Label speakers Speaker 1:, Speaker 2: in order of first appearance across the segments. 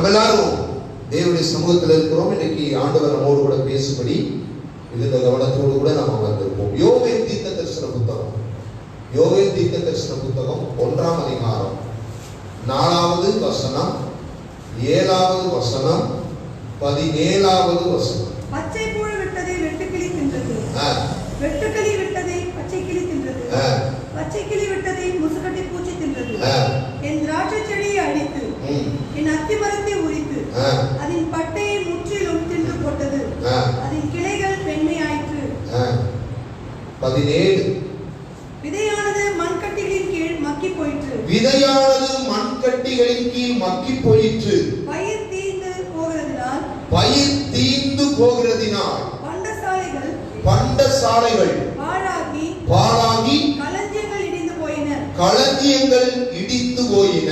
Speaker 1: எல்லாரும் தேவனுடைய சமூகத்தில் இருக்கிறோம். இன்னைக்கு ஆண்டவர் நம்மோடு கூட பேசும்படி இந்த கவனத்தோடு கூட நாம வந்திருப்போம். யோவேல் தீர்க்க தரிசன புத்தகம், யோவேல் தீர்க்க தரிசன புத்தகம் 1ஆம் அதிகாரம் 4வது வசனம், 7வது வசனம், 17வது வசனம்.
Speaker 2: பச்சை புழு விட்டதை வெட்டுக்கிளி தின்றது, வெட்டுக்கிளி விட்டதை பச்சை கிளி தின்றது, பச்சை கிளி விட்டதை முசுக்கட்டை பூச்சி தின்றது. என் திராட்சை செடியை அழித்து என் அத்தி மரத்தை உரித்து அதன் பட்டையை முற்றிலும் தின்று போட்டது, அதன் கிளைகள் வெண்மையாயிற்று.
Speaker 1: 17
Speaker 2: விதையானது மண்கட்டிகளின் கீழ் மக்கி போயிற்று,
Speaker 1: விதையானது மண்கட்டிகளின் கீழ் மக்கி போயிற்று.
Speaker 2: பயிர் தீந்து போகிறதினால்,
Speaker 1: பயிர் தீந்து போகிறதினால் பண்டசாலைகள் பாழாகி
Speaker 2: களஞ்சியங்கள் இடிந்து போயின,
Speaker 1: களஞ்சியங்கள் இடிந்து போயின.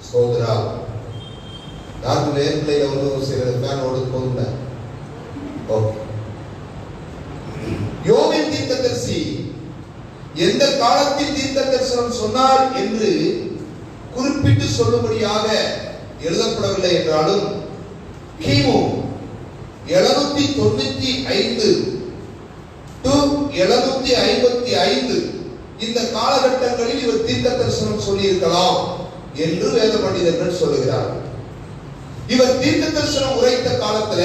Speaker 1: சோதரா யாருக்கு நேர்மையில ஒரு சில ஃபேன் ஓடுது போதும்ல. ஓகே, யோவேல் தீர்க்கதரிசி எந்த காலத்தில் தீர்க்க தரிசனம் சொன்னார் என்று குறிப்பிட்டு சொல்லும்படியாக எழுதப்படவில்லை என்றாலும் கிமு 795 to 755 இந்த காலகட்டங்களில் இவர் தீர்க்க தரிசனம் சொல்லி இருக்கலாம் என்று வேத பண்டிதர்கள் சொல்லுகிறார்கள். இவர் தீர்க்க தரிசனம் உரைத்த காலத்துல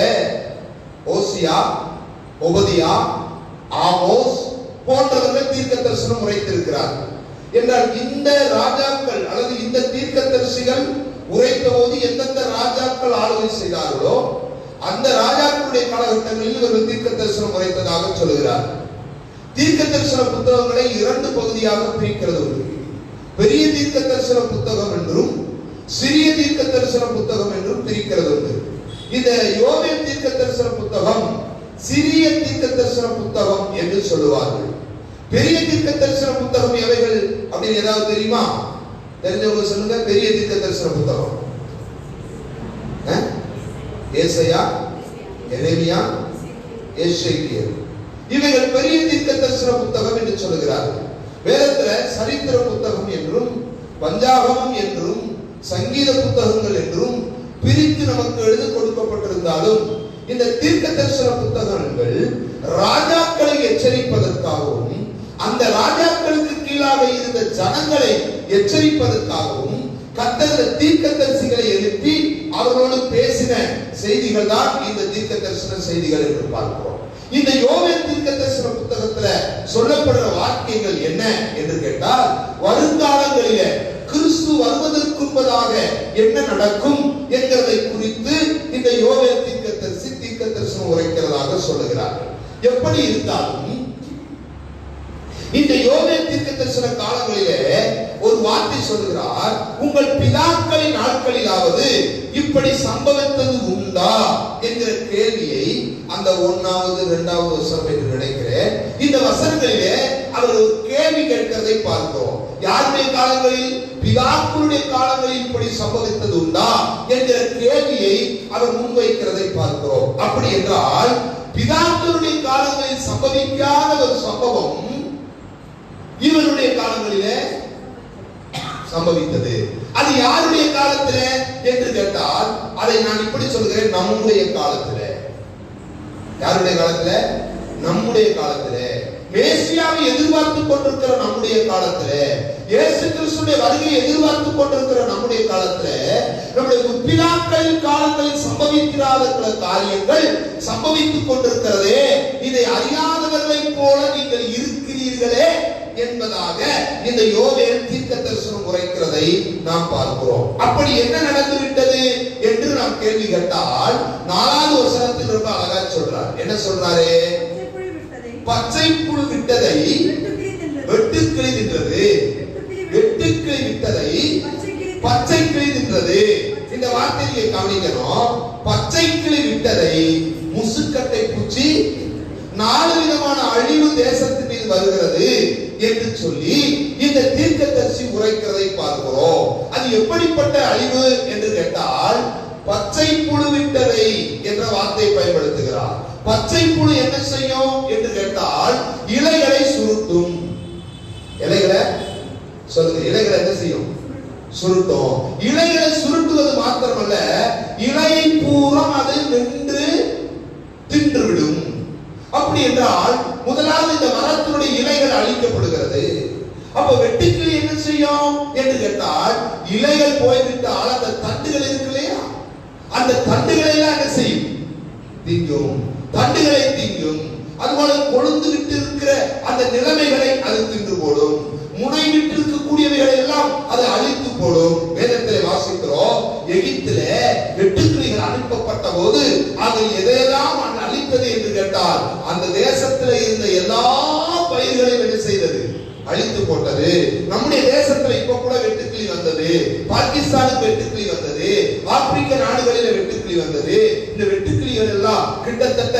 Speaker 1: ஓசியா, ஒபதியா, ஆமோஸ் போன்றவர்கள் தீர்க்க தரிசனம் உரைத்திருக்கிறார்கள். என்றால் இந்த ராஜாக்கள் அல்லது இந்த தீர்க்க தரிசிகள் உரைத்த போது எந்தெந்த ராஜாக்கள் ஆளுகை செய்தார்களோ அந்த ராஜாக்களுடைய காலகட்டங்களில் இவர்கள் தீர்க்க தரிசனம் உரைத்ததாக சொல்கிறார். தீர்க்க தரிசன புத்தகங்களை 2 பகுதியாக பிரிக்கிறது உண்டு. பெரிய தீர்க்க தரிசன புத்தகம் என்றும் சிறிய தீர்க்க தரிசன புத்தகம் என்றும் பிரிக்கிறது உண்டு. இந்த யோவேல் தீர்க்க தரிசன புத்தகம் சிறிய தீர்க்க தரிசன புத்தகம் என்று சொல்லுவார்கள். பெரிய தீர்க்க தரிசன புத்தகம் எவைகள் அப்படின்னு ஏதாவது தெரியுமா? தெரிஞ்சவங்க சொல்லுங்க. பெரிய தீர்க்க தரிசன புத்தகம் ஏசாயா, எரேமியா, எசேக்கியேல். இவைகள் பெரிய தீர்க்க தரிசன புத்தகம் என்று சொல்லுகிறார்கள். வேதத்துல சரித்திர புத்தகம் என்றும் பஞ்சாகமம் என்றும் சங்கீத புத்தகங்கள் என்றும் பிரித்து நமக்கு எழுத கொடுக்கப்பட்டிருந்தாலும் இந்த தீர்க்க தரிசன புத்தகங்கள் ராஜாக்களை எச்சரிப்பதற்காகவும் அந்த ராஜாக்களுக்கு கீழாக இருந்த ஜனங்களை எச்சரிப்பதற்காகவும் கர்த்தர் தீர்க்கதரிசிகளை எழுப்பி அவர்களோடு பேசின செய்திகள் தான் இந்த தீர்க்க தரிசன செய்திகள் என்று பார்க்கிறோம். இந்த யோவேல் தீர்க்க தரிசன புத்தகத்துல சொல்லப்படுற வாக்கியங்கள் என்ன என்று கேட்டால், வருங்காலங்களிலே கிறிஸ்து வருவதற்கு முன்பதாக என்ன நடக்கும் என்கிறதை குறித்து இந்த யோவேல் தீர்க்கதரிசி தீர்க்க தரிசனம் உரைக்கிறதாக சொல்லுகிறார்கள். எப்படி இருந்தாலும் இந்த யோவேல் தீர்க்க தரிசன காலங்களிலே ஒரு வார்த்தை சொல்லுகிறார், உங்கள் பிதாக்களின் நாட்களிலாவது இப்படி சம்பவித்தது உண்டா என்கிற கேள்வியை அந்த 1வது 2வது வசனம் என்று நினைக்கிறேன். இந்த வசனங்களிலே அவர் ஒரு கேள்வி கேட்கிறதை பார்க்கிறோம். யாருடைய காலங்களில்? பிதாக்களுடைய காலங்களில் இப்படி சம்பவித்தது உண்டா என்கிற கேள்வியை அவர் முன்வைக்கிறதை பார்க்கிறோம். அப்படி என்றால் பிதாக்களுடைய காலங்களில் சம்பவிக்காத ஒரு சம்பவம் இவருடைய காலங்களிலே சம்பவித்தது. அது யாருடைய காலத்துல என்று கேட்டால் அதை நான் இப்படி சொல்கிறேன், நம்முடைய காலத்துல. யாருடைய காலத்துல? நம்முடைய காலத்துல. மேசியாவை எதிர்பார்த்து கொண்டிருக்கிற நம்முடைய காலத்துல, இயேசு கிறிஸ்துவின் வருகையை எதிர்பார்த்து கொண்டிருக்கிற நம்முடைய காலத்துல, நம்முடைய முற்பிதாக்களின் காலங்களில் சம்பவிக்காத காரியங்கள் சம்பவித்துக் கொண்டிருக்கிறதே, இதை அறியாதவர்களை போல நீங்கள் இருக்கிறீர்களே என்பதாக இந்த யோவேல் தீர்க்க தரிசனம் உரைக்கிறதை நாம் பார்க்கிறோம். அப்படி என்ன நடந்துவிட்டது என்று நாம் கேள்வி கேட்டால் 4வது வசனத்தில் ரொம்ப அழகா சொல்றார். என்ன சொல்றாரு? பச்சை புழு விட்டதை வெட்டுக்கிளி தின்றது, வெட்டுக்கிளி விட்டதை பச்சை கிளி தின்றது. இந்த வார்த்தையை கவனிக்கணும். பச்சை கிளி விட்டதை முசுக்கட்டை பூச்சி 4 விதமான அழிவு தேசத்தின் மீது வருகிறது என்று சொல்லி இந்த தீர்க்கதரிசி உரைக்கிறதை பார்க்கிறோம். அது எப்படிப்பட்ட அழிவு என்று கேட்டால், பச்சை புழு விட்டதை என்ற வார்த்தை பயன்படுத்துகிறார். பச்சை புழு என்ன செய்யும் என்று கேட்டால், இலைகளை சுருட்டும். இலைகளை சொல்லுங்க, இலைகளை என்ன செய்யும்? சுருட்டும். இலைகளை சுருட்டுவது மாத்திரமல்ல, இலையை பூரம் அது நின்று தின்றுவிடும். அப்படி என்றால் முதலாவது இந்த மரத்தினுடைய இலைகள் அழிக்கப்படுகிறது. அப்ப வெட்டுக்கிளி என்ன செய்யும் என்று கேட்டால், இலைகள் போய்விட்டால் அந்த தண்டுகள் இருக்கு இல்லையா, அந்த தண்டுகளை எல்லாம் என்ன செய்யும்? திங்கும். தண்டுகளை திங்கும். அதுபோல கொழுந்து விட்டு இருக்கிற அந்த நிலைமைகளை அது தின்று போடும். முனை விட்டு இருக்கக்கூடியவைகளை எல்லாம் அது அழித்து போடும். வேதத்திலே வாசிக்கிறோம், எகிப்திலே வெட்டுக்கிளிகள் அனுப்பப்பட்ட போது அது எதையெல்லாம் அழித்தது என்று கேட்டால், அந்த தேசத்தில் இருந்த எல்லா பயிர்களையும் என்ன செய்தது? அழித்து போட்டது. நம்முடைய தேசத்துல இப்ப கூட வெட்டுக்கிளி வந்தது, பாகிஸ்தானுக்கு வெட்டுக்கிளி வந்தது, ஆப்பிரிக்க நாடுகளில் வெட்டுக்கிளி வந்தது. இந்த வெட்டுக்கிளிகள் எல்லாம் கிட்டத்தட்ட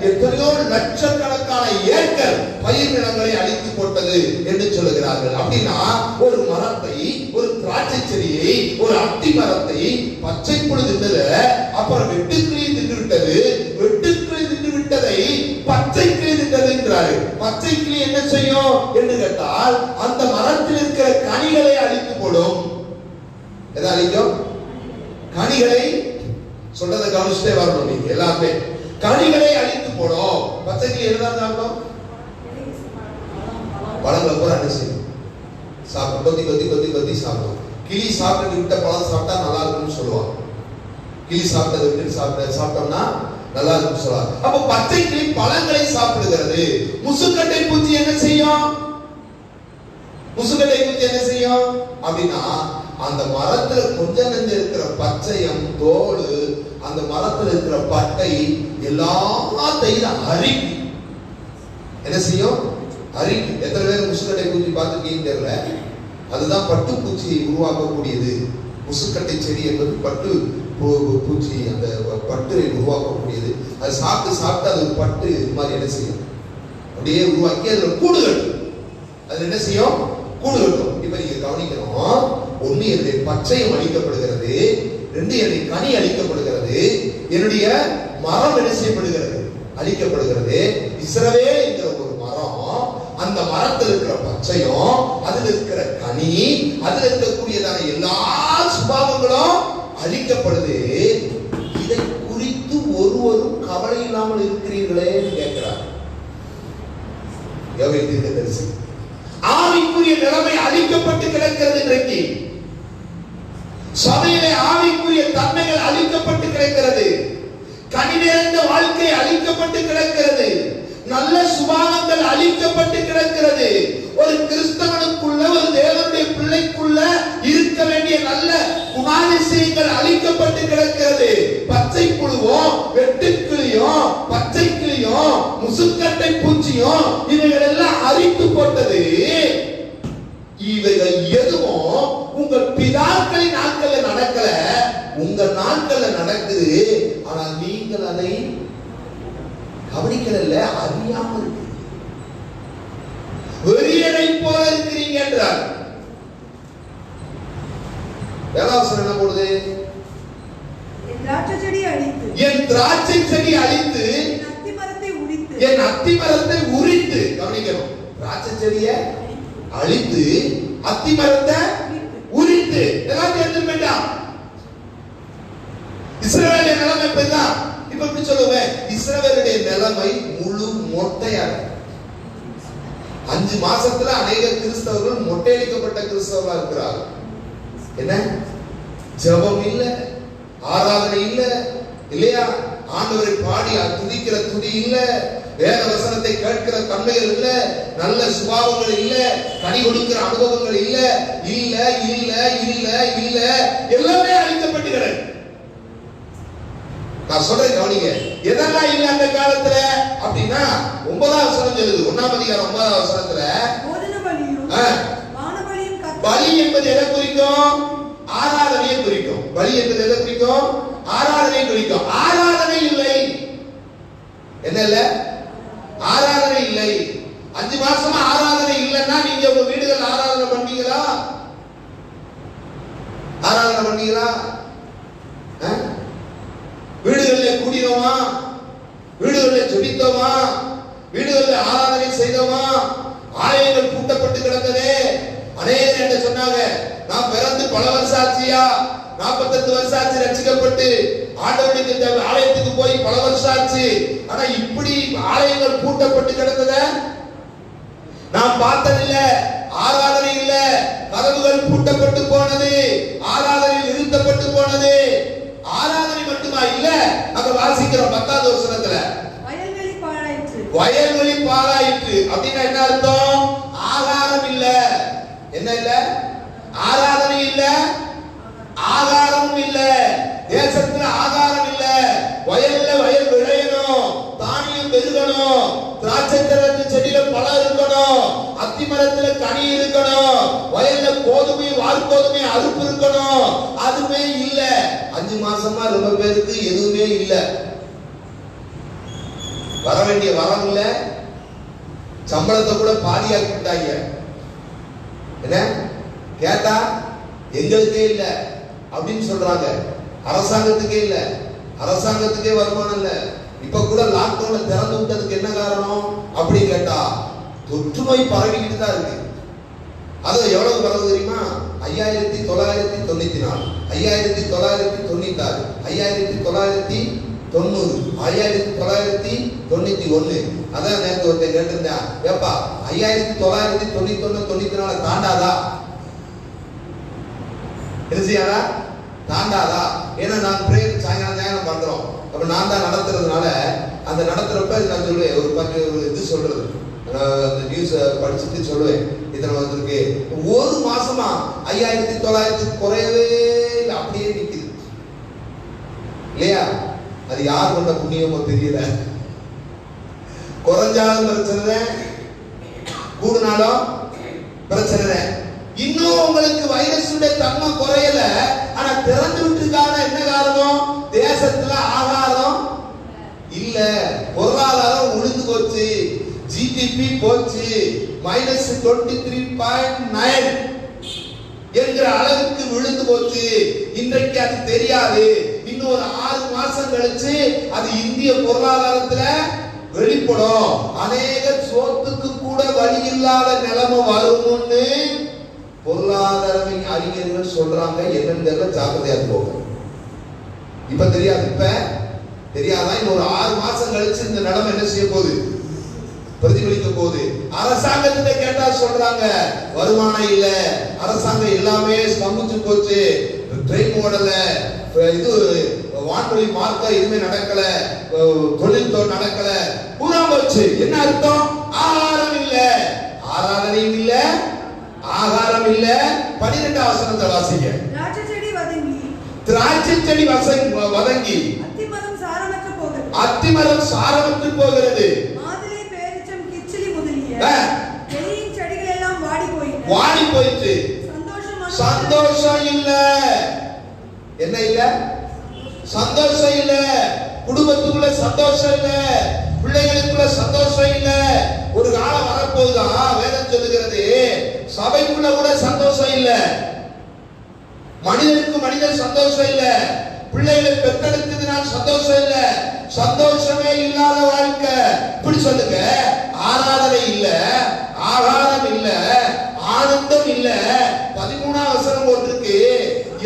Speaker 1: எத்தனையோ லட்சக்கணக்கான ஏக்கர் பயிர் நிலங்களை அழித்து போட்டது என்று சொல்லுகிறார்கள். அப்படின்னா ஒரு மரத்தை, ஒரு திராட்சை செடியை, ஒரு அத்தி மரத்தை பச்சை பொழுது அப்புறம் வெட்டுக்கிளி தின்று விட்டது. வெட்டுக்கிளி தின்று விட்டதை பச்சை கிளி தின்றது என்கிறாரு. பச்சை கிளி என்ன செய்யும் என்று கேட்டால், அந்த மரத்தில் இருக்கிற கனிகளை அழித்து போடும். எதை அழிக்கும்? கனிகளை. சொல்றதை கவனிச்சுட்டே வரணும் நீங்க எல்லாமே. கனிகளை அழித்து போடும். பச்சை கிளி என்னதான் சாப்பிடும்? பழங்களை பூரா என்ன செய்யும்? சாப்பிடும். கொத்தி கொத்தி கொத்தி கொத்தி சாப்பிடும். கிளி சாப்பிட்டு விட்ட பழம் சாப்பிட்டா நல்லா இருக்கும்னு சொல்லுவாங்க. கிளி சாப்பிட்டதை விட்டு சாப்பிட்டோம்னா நல்லா இருக்கும் சொல்லுவாங்க. அப்ப பச்சை கிளி பழங்களை சாப்பிடுகிறது. முசுக்கட்டை பூச்சி என்ன செய்யும்? முசுக்கட்டை பூச்சி என்ன செய்யும் அப்படின்னா, அந்த மரத்துல கொஞ்சம் நெஞ்சு இருக்கிற பச்சையம் தோல், அந்த மரத்துல இருக்கிற பட்டை எல்லாத்தையும் அரிக்கும். என்ன செய்யும்? அரிக்கும். எத்தனை பேர் முசுக்கட்டை பூச்சி பார்த்துருக்கீங்கன்னு தெரியல. அதுதான் பட்டு பூச்சியை உருவாக்கக்கூடியது. முசுக்கட்டை செடி என்பது பட்டு பூச்சி, அந்த பட்டை உருவாக்கக்கூடியது. அது சாப்பிட்டு சாப்பிட்டு அது பட்டு இது மாதிரி என்ன செய்யும்? அப்படியே உருவாக்கி அதுல கூடு கட்டும். அது என்ன செய்யும்? கூடு கட்டும். இப்ப நீங்க கவனிக்கணும், ஒண்ணு என்னுடைய பச்சையம் அழிக்கப்படுகிறது, ரெண்டு என்னுடைய கனி அழிக்கப்படுகிறது, என்னுடைய மரம் என்ன செய்யப்படுகிறது? அழிக்கப்படுகிறது. இஸ்ரவேல் என்கிற ஒரு மரம், அந்த மரத்தில் இருக்கிற பச்சையம், அதில் இருக்கிற கனி, அதில் இருக்கக்கூடியதான எல்லா சுபாவங்களும் அழிக்கப்படுது. இதை குறித்து ஒருவரும் கவலை இல்லாமல் இருக்கிறீர்களே கேட்கிறார் யோவேல் தீர்க்கதரிசி. ஆவிக்குரிய நிலைமை அழிக்கப்பட்டு கிடக்கிறது. இன்றைக்கு சபையிலே ஆவிக்குரிய தன்மைகள் அழிக்கப்பட்டு கிடக்கிறது. கனி நிறைந்த வாழ்க்கை அழிக்கப்பட்டு கிடக்கிறது. நல்ல சுபாவங்கள் அழிக்கப்பட்டு கிடக்கிறது. ஒரு கிறிஸ்தவனுக்குள்ள, ஒரு தேவனுடைய பிள்ளைக்குள்ள இருக்க வேண்டிய நல்ல குணாதிசயங்கள் அழிக்கப்பட்டு கிடக்கிறது. பச்சை புழுவும், வெட்டுக்கிளியும், பச்சை கிளியும், முசுக்கட்டை பூச்சியும் இவைகள் எல்லாம் அழித்து போட்டது. இவைகள் எதுவும் உங்கள் பிதாக்களின் நாட்கள்ல நடக்கல, உங்க நாட்கள்ல நடக்குது. ஆனால் நீங்கள் அதை கவனிக்கல, அறியாமல் இருக்கு. வெறியனை போல இருக்கிறீங்க என்றார். வேதாவசனம் என்ன போடுது?
Speaker 2: என் திராட்சை செடி அழித்து,
Speaker 1: என் திராட்சை செடி அழித்து,
Speaker 2: என் அத்தி மரத்தை உரித்து,
Speaker 1: என் அத்தி மரத்தை உரித்து. கவனிக்கணும், திராட்சை செடியை அழித்து, அத்தி மரத்தை உரித்து. எல்லாம் தெரிஞ்சு வேண்டாம். இஸ்ரவேலின் நிலைமை இப்பதான். இப்ப எப்படி சொல்லுவேன்? இஸ்ரவேலுடைய நிலைமை முழு மொட்டையா. 5 மாசத்துல அநேக கிறிஸ்தவர்கள் மொட்டையடிக்கப்பட்ட கிறிஸ்தவர்களா இருக்கிறார்கள். என்ன? ஜெபம் இல்ல, ஆராதனை இல்ல, இல்லையா? ஆண்டவரை பாடி துதிக்கிற துதி இல்ல, வேத வசனத்தை கேட்கிற தன்மைகள் இல்ல, நல்ல சுபாவங்கள் இல்ல, கனி கொடுக்கிற அனுபவங்கள் இல்ல, இல்ல இல்ல இல்ல இல்ல, எல்லாமே அழிக்கப்பட்டு கிடக்கு. நான் சொல்றேன் கவனிங்க, எதெல்லாம் இல்ல அந்த காலத்துல அப்படின்னா 9ஆம் வசனம் சொல்லுது. 1ஆம் அதிகாரம் 9ஆம் வசனத்துல பலி என்பது எதை குறிக்கும்? ஆராதனையை குறிக்கும். பலி என்பது எதை குறிக்கும்? ஆராதனை குறிக்கும். ஆராதனை இல்லை. என்ன இல்ல? ஆராதனை இல்லை. 5 மாசமா ஆராதனை இல்லைன்னா நீங்க உங்க வீடுகள் ஆராதனை பண்ணீங்களா? ஆராதனை பண்ணீங்களா? வீடுகளில் கூடினோமா? வீடுகளில் ஜெபித்தோமா? வீடுகளில் ஆராதனை செய்தோமா? ஆலயங்கள் பூட்டப்பட்டு கிடந்ததே. அநேகர் என்ன சொன்னாங்க, நான் பிறந்து பல வருஷம் ஆச்சியா, 48 வருஷம் ஆச்சு ரட்சிக்கப்பட்டு, ஆண்டவருடைய ஆலயத்துக்கு போய் பல வருஷம் ஆச்சு. ஆனா இப்படி ஆலயங்கள் பூட்டப்பட்டு கிடந்தத நாம் பார்த்ததில்லை. ஆராதனை இல்ல, கதவுகள் பூட்டப்பட்டு போனது, ஆராதனை நிறுத்தப்பட்டு போனது. ஆராதனை மட்டுமா இல்ல, அங்க வாசிக்கிறோம் 10வது வசனத்துல
Speaker 2: வயல்வெளி பாழாயிற்று.
Speaker 1: வயல்வெளி பாழாயிற்று அப்படின்னா என்ன அர்த்தம்? ஆகாரம் இல்ல. என்ன இல்ல? ஆராதனை இல்ல, ஆகாரமும் இல்ல. தேசத்துல ஆகாரம் இல்ல. வயல்ல வயல் விளையணும், தானியம் பெருகணும், திராட்சை செடியில பழம் இருக்கணும், அத்தி மரத்துல கனி இருக்கணும், வயல்ல கோதுமை வார்கோதுமை அறுப்பு இருக்கணும். அதுவே இல்ல. 5 மாசமா ரொம்ப பேருக்கு எதுவுமே இல்ல. வர வேண்டிய வரம் இல்ல, சம்பளத்தை கூட பாதியாக்கி விட்டாங்க. என்ன கேட்டா எங்களுக்கே இல்ல அப்படின்னு சொல்றாங்க. அரசாங்கத்துக்கே இல்ல, அரசாங்கத்துக்கே வருமானம் இல்ல. இப்ப கூட லாக்டவுன்ல திறந்து விட்டதுக்கு என்ன காரணம் அப்படி கேட்டா தொற்று நோய் பரவிக்கிட்டு தான் இருக்கு. அது எவ்வளவு பரவு தெரியுமா? 5994, 5996, 5990, 5991. அதான் நேற்று ஒருத்தர் கேட்டிருந்தேன், ஏப்பா 5991 94 தாண்டாதா? என்ன செய்யாதா? தாண்டாதா? ஏன்னா நான் பிரேயர் சாயங்காலம் பண்றோம். அப்ப நான் தான் நடத்துறதுனால அந்த நடத்துறப்ப நான் சொல்லுவேன், ஒரு இது சொல்றது, அந்த நியூஸ் படிச்சுட்டு சொல்லுவேன், இத்தனை வந்திருக்கு. ஒரு மாசமா 5900 குறையவே இல்லை, அப்படியே நிக்குது இல்லையா? அது யார் கொண்ட புண்ணியமோ தெரியல. குறைஞ்சாலும் பிரச்சனை, கூடுனாலும் பிரச்சனை. இன்னும் உங்களுக்கு வைரஸுடைய தன்மை குறையல, ஆனா திறந்து விட்டுருக்கான என்ன காரணம்? தேசத்துல ஆகாரம் இல்ல, பொருளாதாரம் உளுந்து போச்சு, ஜிடிபி போச்சு, -23.9 என்கிற அளவுக்கு விழுந்து போச்சு. இன்றைக்கு அது தெரியாது. இன்னும் ஒரு 6 மாசம் கழிச்சு அது இந்திய பொருளாதாரத்துல வெளிப்படும். அநேக சோத்துக்கு கூட வழி இல்லாத நிலைமை வரும்னு பொருளாதார அறிஞர்கள் சொல்றாங்க. என்னன்னு தெரியல, ஜாக்கிரதையா போங்க. இப்ப தெரியாது, இப்ப தெரியாதான். இன்னொரு 6 மாசம் கழிச்சு இந்த நிலைமை என்ன செய்ய போகுது? பிரதிபலிக்க போகுது. அரசாங்கத்திட்ட கேட்டா சொல்றாங்க வருமானம் இல்ல, அரசாங்கம் எல்லாமே ஸ்தம்பிச்சு போச்சு, ட்ரெயின் ஓடல, இது வான்வழி மார்க்க எதுவுமே நடக்கல, தொழில் நடக்கல, பூரா போச்சு. என்ன அர்த்தம்? ஆகாரம் இல்ல, ஆராதனையும் இல்ல, ஆகாரம் இல்ல. 12வது வசனத்தை வாசிங்க.
Speaker 2: திராட்சை செடி வதங்கி,
Speaker 1: திராட்சை செடி வதங்கி,
Speaker 2: அத்திமரம் சாரமற்று போகிறது,
Speaker 1: அத்திமரம் சாரமற்று போகிறது.
Speaker 2: மாதுளை, பேரிச்சம், கிச்சிலி முதலிய வெளியின் செடிகள் எல்லாம் வாடி
Speaker 1: போயிட்டு. சந்தோஷம் இல்ல. என்ன இல்ல? சந்தோஷம் இல்ல. குடும்பத்துக்குள்ள சந்தோஷம் இல்ல, பிள்ளைகளுக்குள்ள சந்தோஷம் இல்ல. ஒரு காலம் வரப்போகுதான், வேதம் சொல்லுகிறது, சபைக்குள்ள கூட சந்தோஷம் இல்ல, மனிதனுக்கு மனிதன் சந்தோஷம் இல்ல, பிள்ளைகளை பெற்றெடுத்ததுனால் சந்தோஷம் இல்ல, சந்தோஷமே இல்லாத வாழ்க்கை. இப்படி சொல்லுங்க. ஆராதனை இல்ல, ஆகாரம் இல்ல, ஆனந்தம் இல்ல. 13வது வசனம் போட்டிருக்கு,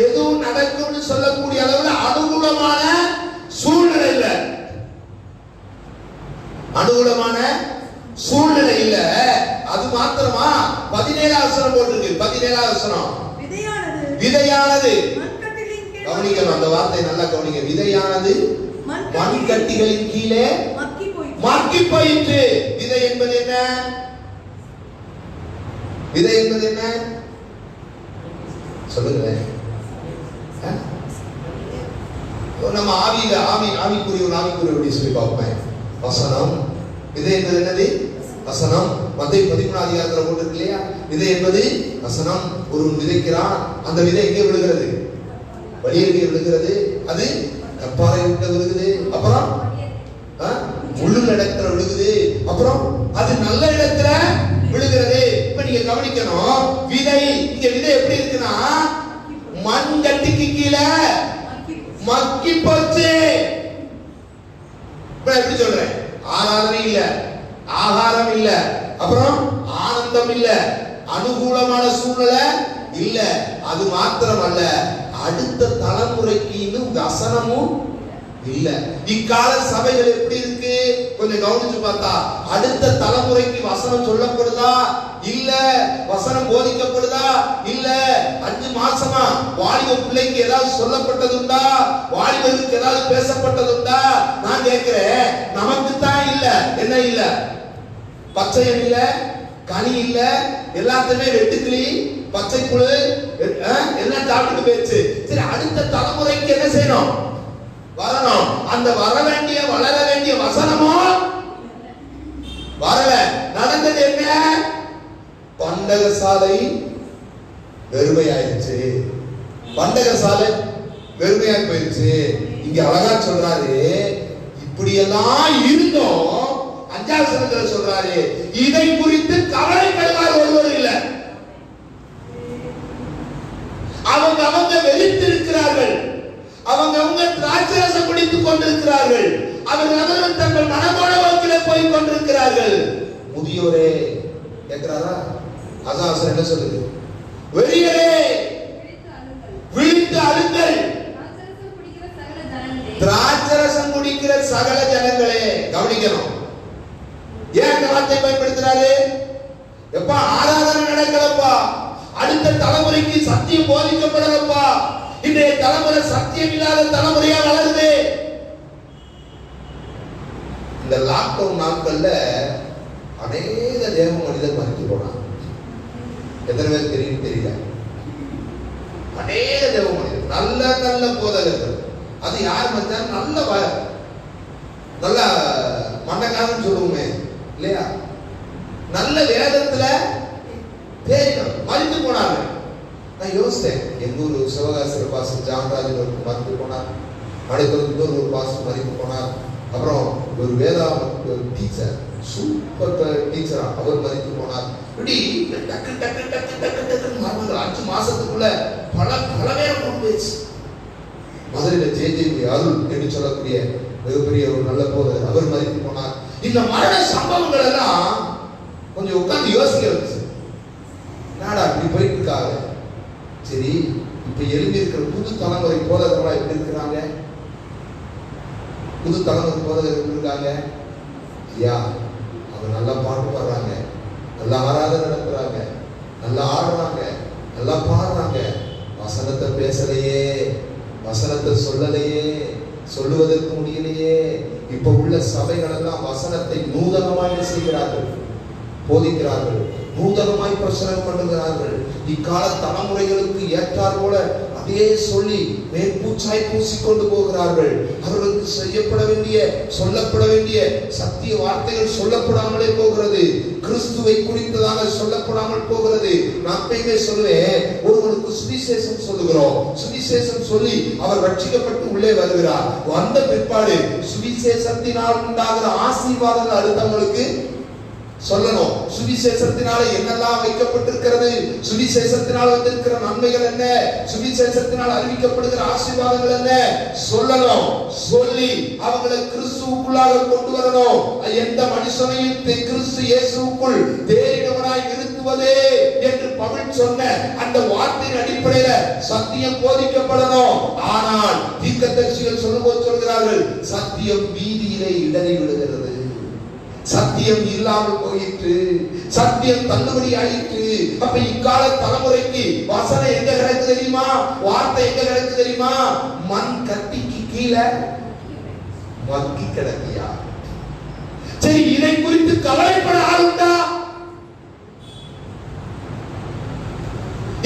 Speaker 1: எதுவும் நடக்கும்னு சொல்லக்கூடிய அளவுல அனுகூலமான சூழ்நிலை இல்ல, அனுகூலமான சூழ்நிலை இல்ல. அது மாத்திரமா? 17வது வசனம் போட்டிருக்கு. 17வது வசனம், விதையானது, கவனிக்கணும் அந்த வார்த்தை, நல்லா கவனிங்க. விதையானது மண்கட்டிகளின் கீழே மக்கி போயிற்று. விதை என்பது என்ன? விதை என்பது என்ன சொல்லுங்களேன். நம்ம ஆவிக்குரிய சொல்லி பார்ப்போம். வசனம். விதை என்பது என்னது? வசனம். மத்தேயு 13வது அதிகாரத்துல போட்டிருக்கு இல்லையா? விதை என்பது வசனம். ஒரு விதைக்கிறான், அந்த விதை எங்கே விழுகிறது? வழியருகே விழுகிறது. அது கற்பாறை விட்டு விழுகுது, அப்புறம் முள்ளு இடத்துல விழுகுது, அப்புறம் அது நல்ல இடத்துல விழுகிறது. இப்ப நீங்க கவனிக்கணும், விதை, இங்க விதை எப்படி இருக்குன்னா மண் கட்டிக்கு கீழே மக்கி போச்சு. இப்ப எப்படி சொல்றேன்? ஆராதனை இல்ல, ஆகாரம் இல்ல, அப்புறம் ஆனந்தம் இல்ல, அனுகூலமான சூழ்நிலை இல்ல. அது மாத்திரம் அல்ல, அடுத்த தலைமுறைக்கு இன்னும் வசனமும் இல்ல. இக்கால சபைகள் எப்படி இருக்கு கொஞ்சம் கவனிச்சு பார்த்தா, அடுத்த தலைமுறைக்கு வசனம் சொல்லப்படுதா இல்ல, வசனம் போதிக்கப்படுதா இல்ல, 5 மாசமா வாலிப பிள்ளைக்கு ஏதாவது சொல்லப்பட்டதுண்டா, வாலிபருக்கு ஏதாவது பேசப்பட்டதுண்டா? நான் கேட்கிறேன், நமக்கு தான் இல்ல. என்ன இல்ல? பச்சையம் இல்ல, கனி இல்ல, எல்லாத்தையுமே வெட்டுக்கிளி பச்சை புழு எல்லாம் சாப்பிட்டு போயிடுச்சு. சரி, அடுத்த தலைமுறைக்கு என்ன செய்யணும்? வரணும். அந்த வர வேண்டிய வளர வேண்டிய வசனமோ வரல. நடந்தது என்ன? பண்டகசாலை வெறுமையாயிருச்சு. பண்டகசாலை வெறுமையாய் போயிருச்சு. இங்க அழகா சொல்றாரு, இப்படி எல்லாம் இருந்தோம். 5வது வசனத்துல சொல்றாரு, இதை குறித்து கவலைப்படுவார் ஒருவர் இல்லை. அவங்க வெறித்திருக்கிறார்கள், அவங்க திராட்சரசம் குடித்துக் கொண்டிருக்கிறார்கள், அவர்கள் தங்கள் மனமோட போக்கிலே போய் கொண்டிருக்கிறார்கள். முதியோரே கேட்கிறாரா? அசாசனம் என்ன சொல்லுது? வெறியரே விழித்து அழுங்கள், திராட்சரசம் குடிக்கிற சகல ஜனங்களே. கவனிக்கணும், ஏன் இந்த வார்த்தை பயன்படுத்துறாரு? எப்பா ஆராதனை நடக்கலப்பா, அடுத்த தலைமுறைக்கு சத்தியம் போதிக்கப்படலப்பா, இன்றைய தலைமுறை சத்தியம் இல்லாத தலைமுறையா வளருது. இந்த லாக்டவுன் நாட்கள்ல அநேக தேவ மனிதர் மறித்து போனாங்க. எத்தனை பேர் தெரியும் தெரியல. அநேக தேவ மனிதர், நல்ல நல்ல போதகர்கள். அது யார் மறிச்சா? நல்ல மண்டக்காரன்னு சொல்லுவோமே இல்லையா, நல்ல வேதத்துல தேரிடம் மறித்து போனாங்க. நான் யோசித்தேன், எங்க ஊர் சிவகாசிர பாஸ்டர் ஜான்ராஜன் ஒரு மறித்து போனார், அடுத்த ஒரு பாஸ்டர் மறித்து போனார், அப்புறம் ஒரு வேதா டீச்சர், சூப்பர் டீச்சரா, அவர் மறித்து போனார். இப்படி டக்கு டக்கு டக்கு டக்கு டக்கு மரணங்கள் 5 மாசத்துக்குள்ள பல பேரை கொண்டு போயிடுச்சு. மதுரையில ஜே அருள் என்று சொல்லக்கூடிய மிகப்பெரிய ஒரு நல்ல போதகர், அவர் மறித்து போனார். இந்த மரண சம்பவங்கள் எல்லாம் கொஞ்சம் உட்கார்ந்து யோசிக்க வச்சு, நாடா இப்படி போயிட்டு இருக்காங்க. சரி, இப்ப எழுதி இருக்கிற புது தலைமுறை போதகர்களா எப்படி இருக்கிறாங்க? புது தலைமுறை போதகர்கள் எப்படி இருக்காங்க? ஐயா, அவங்க நல்லா பாட்டு பாடுறாங்க, நல்லா ஆராதனை நடத்துறாங்க, நல்லா ஆடுறாங்க, நல்லா பாடுறாங்க. வசனத்தை பேசலையே, வசனத்தை சொல்லலையே, சொல்லுவதற்கு முடியலையே. இப்ப உள்ள சபைகள் எல்லாம் வசனத்தை நூதனமாக செய்கிறார்கள், போதிக்கிறார்கள், நூதனமாய் பிரசனம் பண்ணுகிறார்கள். இக்கால தலைமுறைகளுக்கு ஏற்றார் போல அதே சொல்லி மேற்பூச்சாய் பூசிக்கொண்டு போகிறார்கள். அவர்களுக்கு செய்யப்பட வேண்டிய சொல்லப்பட வேண்டிய சத்திய வார்த்தைகள் சொல்லப்படாமலே போகிறது. கிறிஸ்துவை குறித்ததாக சொல்லப்படாமல் போகிறது. நான் எப்பயுமே சொல்லுவேன், ஒருவனுக்கு சுவிசேஷம் சொல்லுகிறோம், சுவிசேஷம் சொல்லி அவர் ரட்சிக்கப்பட்டு உள்ளே வருகிறார். வந்த பிற்பாடு சுவிசேஷத்தினால் உண்டாகிற ஆசீர்வாதங்கள் அடுத்தவங்களுக்கு சொல்லணும். சுவிசேஷத்தினால என்னெல்லாம் வைக்கப்பட்டிருக்கிறது, சுவிசேஷத்தினால் வந்திருக்கிற நன்மைகள் என்ன, சுவிசேஷத்தினால் அறிவிக்கப்படுகிற ஆசீர்வாதங்கள் என்ன சொல்லணும். சொல்லி அவங்களை கிறிஸ்துவுக்குள்ளாக கொண்டு வரணும். எந்த மனுஷனையும் கிறிஸ்து இயேசுவுக்குள் தேறினவனாய் நிறுத்துவதே என்று பவுல் சொன்ன அந்த வார்த்தையின் அடிப்படையில சத்தியம் போதிக்கப்படணும். ஆனால் தீர்க்கதரிசிகள் சொல்லும்போது சொல்கிறார்கள், சத்தியம் வீதியிலே இடறி விடுகிறது, சத்தியம் இல்லாமல் போயிற்று, சத்தியம் தள்ளுபடி ஆயிற்று. அப்ப இக்கால தலைமுறைக்கு வசனம் எங்க கிடக்கு தெரியுமா? வார்த்தை எங்க கிடக்கு தெரியுமா? மண் கட்டிக்கு கீழே மக்கி கிடக்கியா? சரி, இதை குறித்து கவலைப்பட ஆளுண்டா?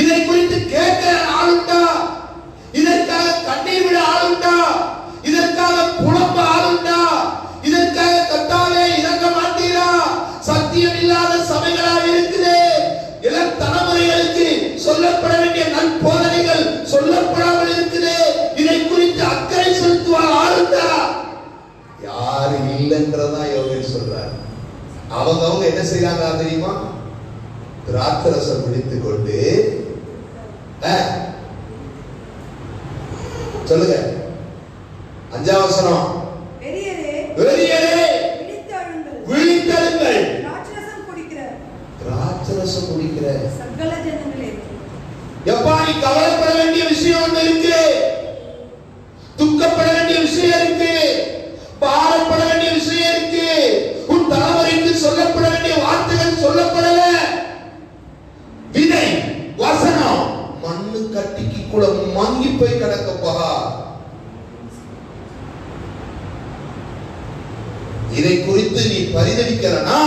Speaker 1: இதை குறித்து கேட்க ஆளுண்டா? இதற்காக கண்ணீர் விட ஆளுண்டா? இதற்காக புலம்ப ஆளுண்டா? இதற்காக கட்டாவே இறங்க மாட்டீரா? சத்தியம் இல்லாத சபைகளாக இருக்குது. இளம் தலைமுறைகளுக்கு சொல்லப்பட வேண்டிய நற்போதனைகள் சொல்லப்படாமல் இருக்குது. இதை குறித்து அக்கறை செலுத்துவார் ஆளுண்டா? யாரு இல்லைன்றதா யோகன் சொல்றார். அவங்க என்ன செய்யறாங்க தெரியுமா? திராட்சரசம் பிடித்துக் கொண்டு சொல்லுங்க 5வது வசனம், விழித்தெழுங்கள், திராட்சரசம் குடிக்கிற சகல ஜனங்களே. எப்பா, நீ கவலைப்பட வேண்டிய விஷயம் ஒன்று இருக்கு, துக்கப்பட வேண்டிய விஷயம் இருக்கு, இதை குறித்து நீ பரிதவிக்கலனா,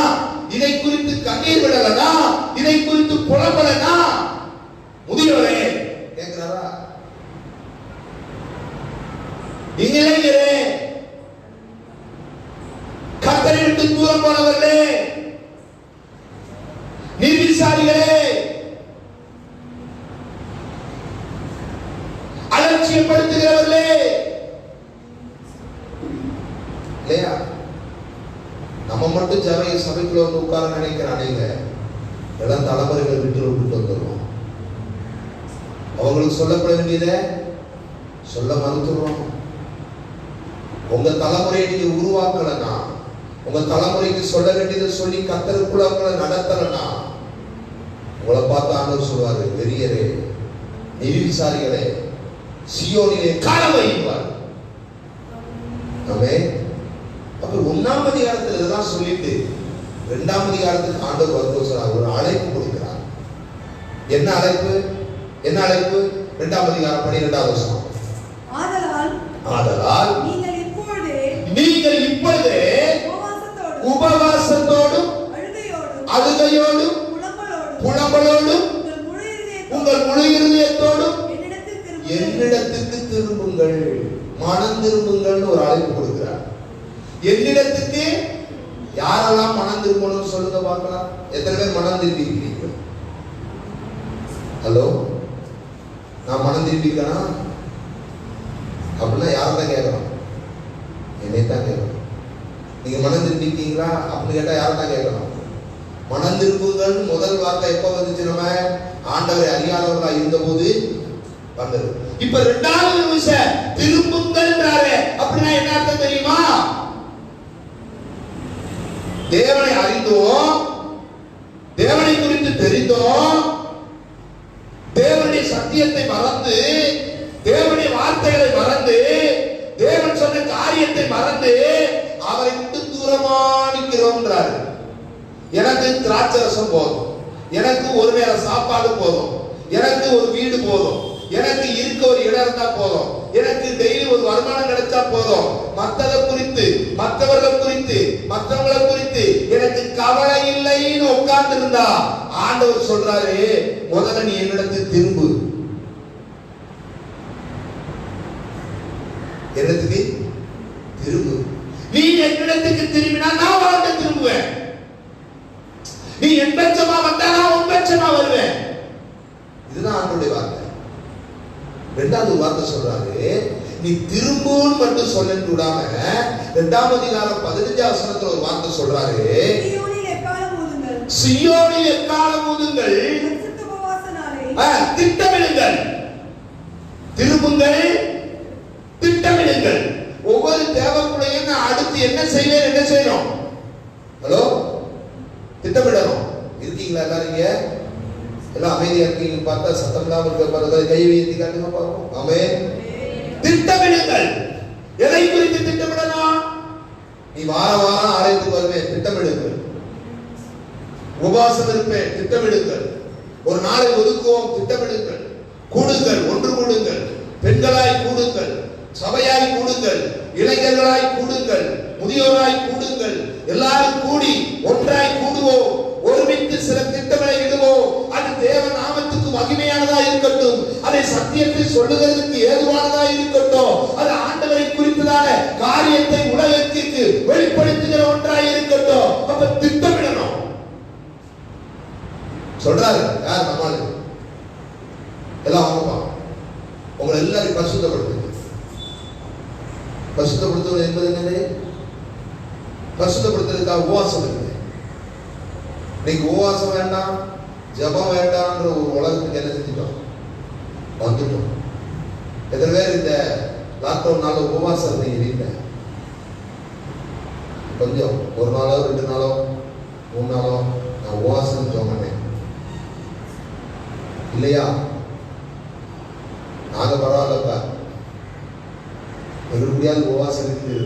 Speaker 1: இதை குறித்து கண்ணீர் விடலனா, இதை குறித்து புலம்பலனா, முதியோரே கேட்கிறாரா? இளைஞரே, கர்த்தரை விட்டு தூரம் போனவர்களே, நிர்விசாரிகளே, அலட்சியப்படுத்துகிறவர்களே, இல்லையா? நம்ம மட்டும் சபைக்குள்ள வந்து உட்கார நினைக்கிற அணைங்க எல்லாம் தலைமுறைகள் விட்டு வந்துடுவோம். அவங்களுக்கு சொல்லப்பட வேண்டியதை சொல்ல மறுத்துடுவோம். உங்க தலைமுறையை நீங்க உருவாக்கலனா, உங்க தலைமுறைக்கு சொல்ல வேண்டியதை சொல்லி கர்த்தருக்குள்ள அவங்களை நடத்தலனா, உங்களை பார்த்து ஆண்டவர் சொல்வாரு, வெறியரே, நிர்விசாரிகளே, சீயோனிலே கால் வைப்பார். ஆமென். அப்ப 1ஆம் அதிகாரத்தில் இதெல்லாம் சொல்லிட்டு 2ஆம் அதிகாரத்துக்கு ஆண்டவர் வந்து சொல்றார், ஒரு அழைப்பு கொடுக்கிறார். என்ன அழைப்பு? என்ன அழைப்பு? 2ஆம் அதிகாரம் 12வது வசனம். ஆதலால் நீங்கள் இப்பொழுதே உபவாசத்தோடும் அழுகையோடும் புலம்பலோடும் உங்கள் முழு இருதயத்தோடும் என்னிடத்துக்கு திரும்புங்கள். மனம் திரும்புங்கள் ஒரு அழைப்பு கொடுக்கிறார். என்னிடத்துக்கு யாரெல்லாம் மனம் திரும்பணும் சொல்லுங்க பார்க்கலாம். எத்தனை பேர் மனம் திரும்பி இருக்கிறீர்கள்? ஹலோ, நான் மனம் திரும்பிக்கிறேனா அப்படின்னா யார்தான் கேட்கணும்? என்னைத்தான் கேட்கணும். நீங்க மனம் திரும்பிக்கீங்களா அப்படின்னு கேட்டா யார்தான் கேட்கணும்? மனம் திரும்புங்கள் முதல் வார்த்தை எப்ப வந்துச்சு? நம்ம ஆண்டவரை அறியாதவர்களா இருந்த போது வந்தது. இப்ப 2வது விஷயம் திரும்புங்கள்ன்றாரு. அப்படின்னா என்ன அர்த்தம் தெரியுமா? தேவனை அறிந்தோம், தேவனை குறித்து தெரிந்தோம், தேவனுடைய சத்தியத்தை மறந்து, தேவனுடைய வார்த்தைகளை மறந்து, தேவன் சொன்ன காரியத்தை மறந்து அவரை விட்டு தூரமா நிற்கிறோம்ன்றாரு. எனக்கு திராட்சை ரசம் போதும், எனக்கு ஒரு நேர சாப்பாடு போதும், எனக்கு ஒரு வீடு போதும், எனக்கு இருக்க ஒரு இடம் இருந்தா போதும், எனக்கு டெய்லி ஒரு வருமானம் கிடைச்சா போதும், மற்றதை குறித்து, மற்றவர்கள் குறித்து, மற்றவங்களை குறித்து எனக்கு கவலை இல்லைன்னு உட்கார்ந்து இருந்தா ஆண்டவர் சொல்றாரு, முதல்ல நீ என்னிடத்துக்கு திரும்பு. என்னத்துக்கு திரும்பு? நீ என்னிடத்துக்கு திரும்பினா நான் வாழ்க்கை திரும்புவேன். நீ என் பட்சமா வந்தா நான் உன் பட்சமா வருவேன். இதுதான் ஆண்டவருடைய வார்த்தை. 2வது வார்த்தை சொல்றாரு, நீ திரும்புன்னு மட்டும் சொல்லன்னு விடாம 2ஆம் அதிகாரம் 15வது வசனத்துல ஒரு வார்த்தை சொல்றாரு, சீயோனில் எக்காலம் ஊதுங்கள், திட்டமிடுங்கள். திரும்புங்கள், திட்டமிடுங்கள். ஒவ்வொரு தேவக்குள்ளையும் நான் அடுத்து என்ன செய்வேன், என்ன செய்யணும்? ஹலோ, திட்டமிடணும். இருக்கீங்களா எல்லாரும்? இங்க எல்லாம் அமைதியா இருக்கீங்க. பார்த்தா சத்தம் இல்லாம இருக்க கை வைத்து காட்டுங்க பார்ப்போம். ஆமென். திட்டமிடுங்கள். எதை குறித்து திட்டமிடணும்? நீ வாரம் ஆலயத்துக்கு வருவேன், திட்டமிடுங்கள். உபவாசம் இருப்பேன், திட்டமிடுங்கள். ஒரு நாளை ஒதுக்குவோம், திட்டமிடுங்கள். கூடுங்கள், ஒன்று கூடுங்கள். பெண்களாய் கூடுங்கள், சபையாய் கூடுங்கள், இளைஞர்களாய் கூடுங்கள், முதியோராய் கூடுங்கள். எல்லாரும் கூடி ஒன்றாய் கூடுவோம், ஒருமித்து சில திட்டங்களை இடுவோம். அது தேவ நாமத்துக்கு மகிமையானதா இருக்கட்டும், அதை சத்தியத்தை சொல்லுவதற்கு ஏதுவானதா இருக்கட்டும், அது ஆண்டவரை குறித்ததான காரியத்தை உலகத்திற்கு வெளிப்படுத்துகிற ஒன்றாய் இருக்கட்டும். அப்ப திட்டமிடணும் சொல்றாரு. யார்? நம்மால எல்லாம் வாங்கப்பா, உங்களை எல்லாரும் பரிசுத்தப்படுத்துங்க. பரிசுத்தப்படுத்துவது என்பது என்னது? பரிசுத்தப்படுத்துறதுக்காக உபவாசம் இருக்கு. இன்னைக்கு உபவாசம் வேண்டாம், ஜபம் வேண்டாம்ன்ற ஒரு உலகத்துக்கு என்ன செஞ்சுட்டோம்? வந்துட்டோம். எத்தனை பேர் இந்த லாக்டவுன் நாள் உபவாசம் இருந்தீங்க வீட்டில்? கொஞ்சம் ஒரு நாளோ 2 நாளோ 3 நாளோ நான் உபவாசம் சொன்னேன் இல்லையா? நாங்க பரவாயில்லப்பா, எங்களுக்கு முடியாத உபவாசம் இருக்குது.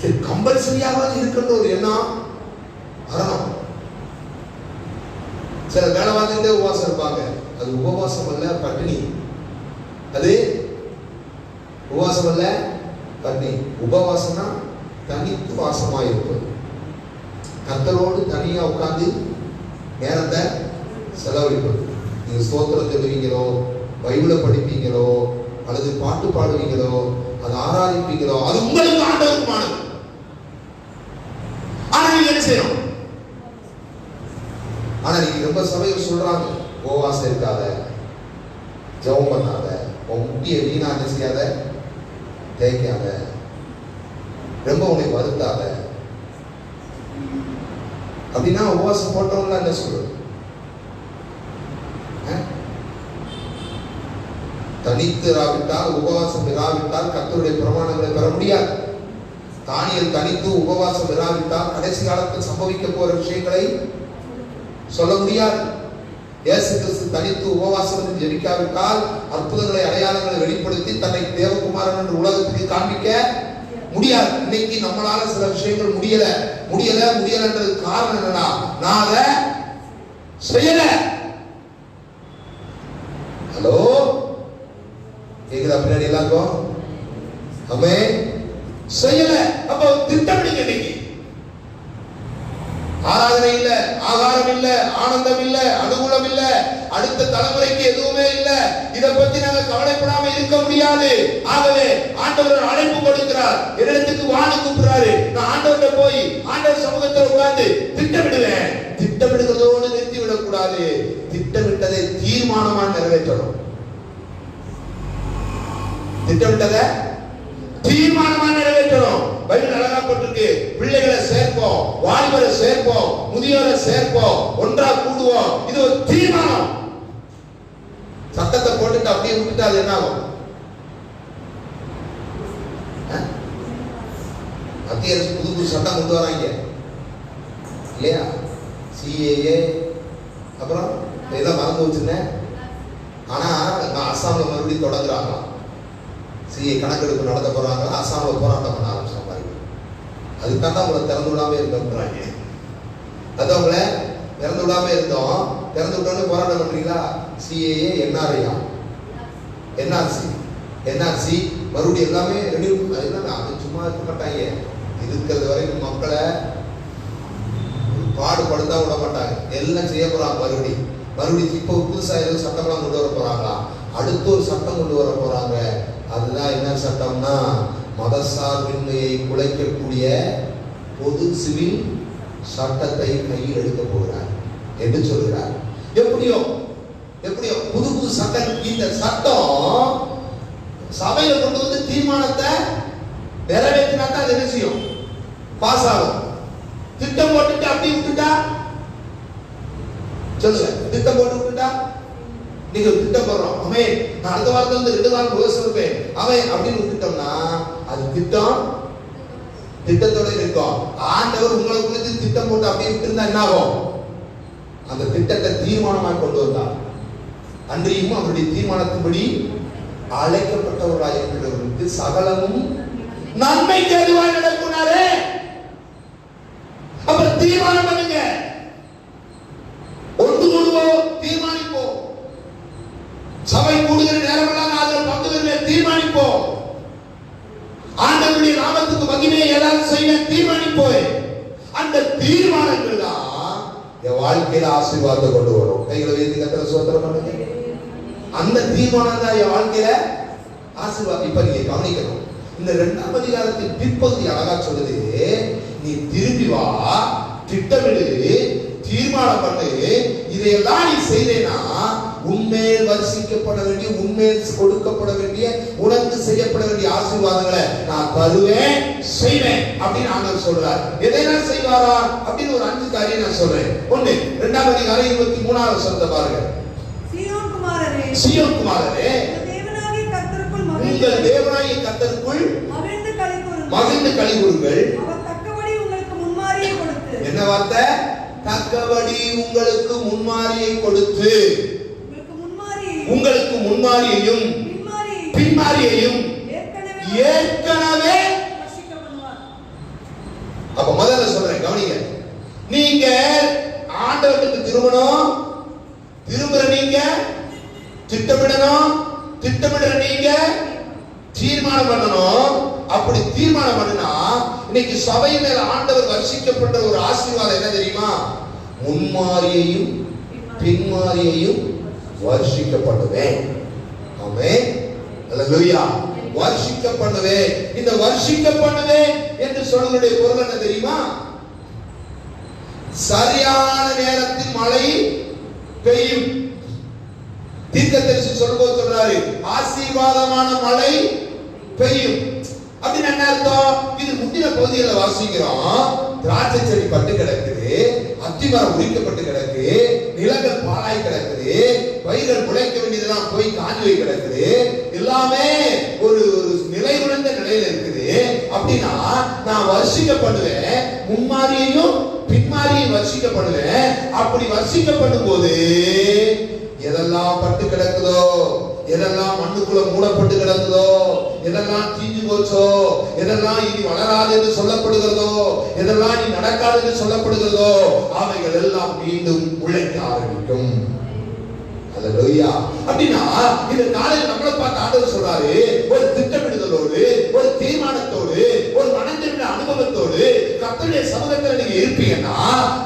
Speaker 1: சரி, கம்பல்சரியாவது இருக்கணும் ஒரு எண்ணம் வரணும். சில வேலை பார்த்துக்கிட்டே உபவாசம் இருப்பாங்க. அது உபவாசம் அல்ல, பட்டினி. அது உபவாசம் அல்ல, உபவாசம்னா தனித்து வாசமாயிருப்பது, கர்த்தரோடு தனியா உட்கார்ந்து நேரத்தை செலவழிப்பது. நீங்க ஸ்தோத்திரம் சொல்லுவீங்களோ, பைபிளை படிப்பீங்களோ, அல்லது பாட்டு பாடுவீங்களோ, அதை ஆராதிப்பீங்களோ, அது உங்களுக்கு ஆண்டவருக்குமானது. ஆனா நீங்க என்ன செய்யணும்? ஆனா நீங்க ரொம்ப சபையில் சொல்றாங்க, உபவாசம் இருக்காத, ஜெபம் பண்ணாத, உன் முட்டிய வீணா என்ன செய்யாத, தேய்க்காத, ரொம்ப உன்னை வருத்தாத. அப்படின்னா உபவாசம் போட்டவங்க என்ன சொல்றது? தனித்து இராவிட்டால், உபவாசம் இராவிட்டால் கர்த்தருடைய பிரமாணங்களை பெற முடியாது. தானியேல் தனித்து உபவாசம் இராவிட்டால் கடைசி காலத்தில் சம்பவிக்க போற விஷயங்களை சொல்ல முடியாது. இயேசு கிறிஸ்து தனித்து உபவாசம் ஜெபிக்காவிட்டால் அற்புதங்களை, அடையாளங்களை வெளிப்படுத்தி தன்னை தேவகுமாரன் என்று உலகத்துக்கு காண்பிக்க முடியாது. இன்னைக்கு நம்மளால சில விஷயங்கள் முடியலன்றது காரணம் என்னன்னா, நான் அதை செய்யல. ஹலோ, கேக்குதா பின்னாடி எல்லாருக்கும்? அமே செய்யல. அப்ப திட்டமிடுங்க. இன்னைக்கு ஆராதனை இல்ல, ஆகாரம் இல்ல, ஆனந்தம் இல்ல, அனுகூலம் இல்ல, அடுத்த தலைமுறைக்கு எதுவுமே இல்ல, இதை பத்தி நாங்க கவலைப்படாம இருக்க முடியாது. ஆகவே ஆண்டவர் அழைப்பு கொடுக்கிறார், இடத்துக்கு வான்னு கூப்பிடுறாரு. நான் ஆண்டவர்கிட்ட போய் ஆண்டவர் சமூகத்தில் உட்கார்ந்து திட்டமிடுவேன். திட்டமிடுகிறதோடு நிறுத்தி விடக்கூடாது. திட்டமிட்டதை தீர்மானமா நிறைவேற்றணும். திட்டமிட்டதை தீர்மானமா நிறைவேற்றணும். பைபிள் அழகா போட்டிருக்கு, பிள்ளைகளை சேர்ப்போம், வாலிபரை சேர்ப்போம், முதியோரை சேர்ப்போம், ஒன்றா கூடுவோம். இது ஒரு தீர்மானம். சட்டத்தை போட்டுட்டு அப்படியே விட்டுட்டா அது என்ன ஆகும்? மத்திய அரசு புது புது சட்டம் கொண்டு வராங்க இல்லையா? CAA, அப்புறம் இதெல்லாம் மறந்து வச்சிருந்தேன். ஆனா அஸ்ஸாம்ல மறுபடியும் தொடங்குறாங்க. CA கணக்கெடுப்பு நடத்த போறாங்க. அஸ்ஸாம்ல போராட்டம் பண்ண ஆரம்பிச்சாங்க. அதுக்காக அவங்களை திறந்து விடாம இருக்காங்க. அது அவங்கள திறந்து விடாம இருந்தோம். திறந்து விட்டோன்னு போராட்டம் பண்றீங்களா? CAA, NRC மறுபடியும் எல்லாமே ரெனியூ. அது சும்மா இருக்க மாட்டாங்க. இருக்கிறது வரைக்கும் மக்களை பாடுபடுத்தா விட மாட்டாங்க. எல்லாம் செய்ய போறாங்க. மறுபடியும் இப்போ புதுசா ஏதோ சட்டம்லாம் கொண்டு வர போறாங்களா? அடுத்த ஒரு சட்டம் கொண்டு வர போறாங்க. அதுதான் என்ன சட்டம்னா, மதசார்பின்மையை குலைக்கக்கூடிய பொது சிவில் சட்டத்தை கையில் எடுக்க போகிறார் என்று சொல்கிறார். எப்படியோ புது புது சட்டம். இந்த சட்டம் சபையில கொண்டு வந்து தீர்மானத்தை நிறைவேற்றினா தான் அது என்ன செய்யும்? பாஸ் ஆகும். திட்டம் போட்டுட்டு அப்படி விட்டுட்டா சொல்லுங்க, திட்டம் போட்டு விட்டுட்டா, நீங்க திட்டம் போடுறோம், அமே நான் அடுத்த வாரத்துல இருந்து 2 வாரம் யோசிச்சு இருப்பேன் அவன் அப்படின்னு விட்டுட்டோம்னா அது திட்டத்தோட இருக்கும். ஆண்டவர் உங்களை குறித்து திட்டம் போட்டு அப்படியே விட்டுருந்தா என்ன ஆகும்? அந்த திட்டத்தை தீர்மானமாக கொண்டு வந்தார். அன்றையும் அவருடைய தீர்மானத்தின்படி அழைக்கப்பட்டவர்களாக இருக்கிறவர்களுக்கு சகலமும் நன்மைக்கு எதுவாக நடக்குனாரே. அப்ப தீர்மானம் பண்ணுங்க. ஒன்று கூடுவோம், தீர்மானிப்போம். சபை கூடுகிற நேரமெல்லாம் அதில் பங்கு பெற தீர்மானிப்போம். ஆண்டவருடைய நாமத்துக்கு மகிமையை ஏதாவது செய்ய தீர்மானிப்போம். அந்த தீர்மானங்கள் தான் என் வாழ்க்கையில ஆசீர்வாதத்தை கொண்டு வரும். கைகளை உயர்த்தி கர்த்தரை ஸ்தோத்திரம் பண்ணுங்க. அந்த தீர்மானம் தான் என் வாழ்க்கையில ஆசீர்வாதம். இப்ப நீங்க கவனிக்கணும், இந்த 2ஆம் அதிகாரத்தின் பிற்பகுதி அழகா சொல்லுது, நீ திரும்பி வா, திட்டமிடு, தீர்மானம் பண்ணு. இதையெல்லாம் நீ செய்தேனா உண்மையில் வர்ஷிக்கப்பட வேண்டிய, உண்மையில் கொடுக்கப்பட வேண்டிய, உனக்கு செய்யப்பட வேண்டிய ஆசீர்வாதங்களை நான் தருவேன், செய்வேன் அப்படின்னு ஆண்டவர் சொல்றார். எதை நான் செய்வாரா அப்படின்னு ஒரு 5 காரியம் நான் சொல்றேன். 1, 2ஆம் அதிகாரம் 23ஆவது வசனத்தை பாருங்க. சீயோன் குமாரரே, உங்கள் தேவனாகிய கர்த்தருக்குள் மகிழ்ந்து களிகூருங்கள். என்ன வார்த்தை? தக்கபடி உங்களுக்கு முன்மாரியை கொடுத்து, உங்களுக்கு முன்மாரியையும் பின்மாரியையும் ஏற்கனவே. அப்ப முதல்ல சொல்றேன், கவனிங்க. நீங்க ஆண்டவருக்கு திரும்பணும், திரும்புற நீங்க திட்டமிடணும், திட்டமிடுற நீங்க தீர்மானம் பண்ணணும். அப்படி தீர்மானம் பண்ணினா இன்னைக்கு சபை மேல ஆண்டவர் வர்ஷிக்கப்பட்ட ஒரு ஆசீர்வாதம் என்ன தெரியுமா? முன்மாரியையும் பின்மாரியையும் வர்ஷிக்கப்படுவேன். ஆமென், அல்லேலூயா. வர்ஷிக்கப்படுவேன். இந்த வர்ஷிக்கப்படுவேன் என்று சொல்லுடைய பொருள் என்ன தெரியுமா? சரியான நேரத்தில் மழை பெய்யும். தீர்க்கதரிசி சொல்லும்போது சொல்றாரு, ஆசீர்வாதமான மழை பெய்யும். அப்படின்னு என்ன அர்த்தம்? இது முந்தின பகுதியில் வாசிக்கிறோம். திராட்சை செடி பட்டு கிடக்குது, அத்திமரம் உரிக்கப்பட்டு கிடக்கு, நிலங்கள் பாழாய் கிடக்குது, பயிர்கள் முளைக்க வேண்டியதெல்லாம் போய் காஞ்சி போய் கிடக்குது, எல்லாமே ஒரு நிலை உணர்ந்த நிலையில இருக்குது. அப்படின்னா நான் வர்ஷிக்கப்படுவேன், முன்மாரியையும் பின்மாரியையும் வர்ஷிக்கப்படுவேன். அப்படி வர்ஷிக்கப்படும் போது எதெல்லாம் பட்டு கிடக்குதோ, எதெல்லாம் மண்ணுக்குள்ள மூடப்பட்டு கிடக்குதோ, எதெல்லாம் தீஞ்சு போச்சோ, எதெல்லாம் இனி வளராது என்று சொல்லப்படுகிறதோ, எதெல்லாம் இனி நடக்காது என்று சொல்லப்படுகிறதோ, அவைகள் எல்லாம் மீண்டும் உழைக்க ஆரம்பிக்கும். அல்லேலூயா. அப்படின்னா இந்த காலையில் நம்மளை பார்த்து ஆண்டவர் சொல்றாரு, ஒரு திட்டமிடுதலோடு, ஒரு தீர்மானத்தோடு, ஒரு மனதின் அனுபவத்தோடு கர்த்தருடைய சமூகத்தில் நீங்க இருப்பீங்கன்னா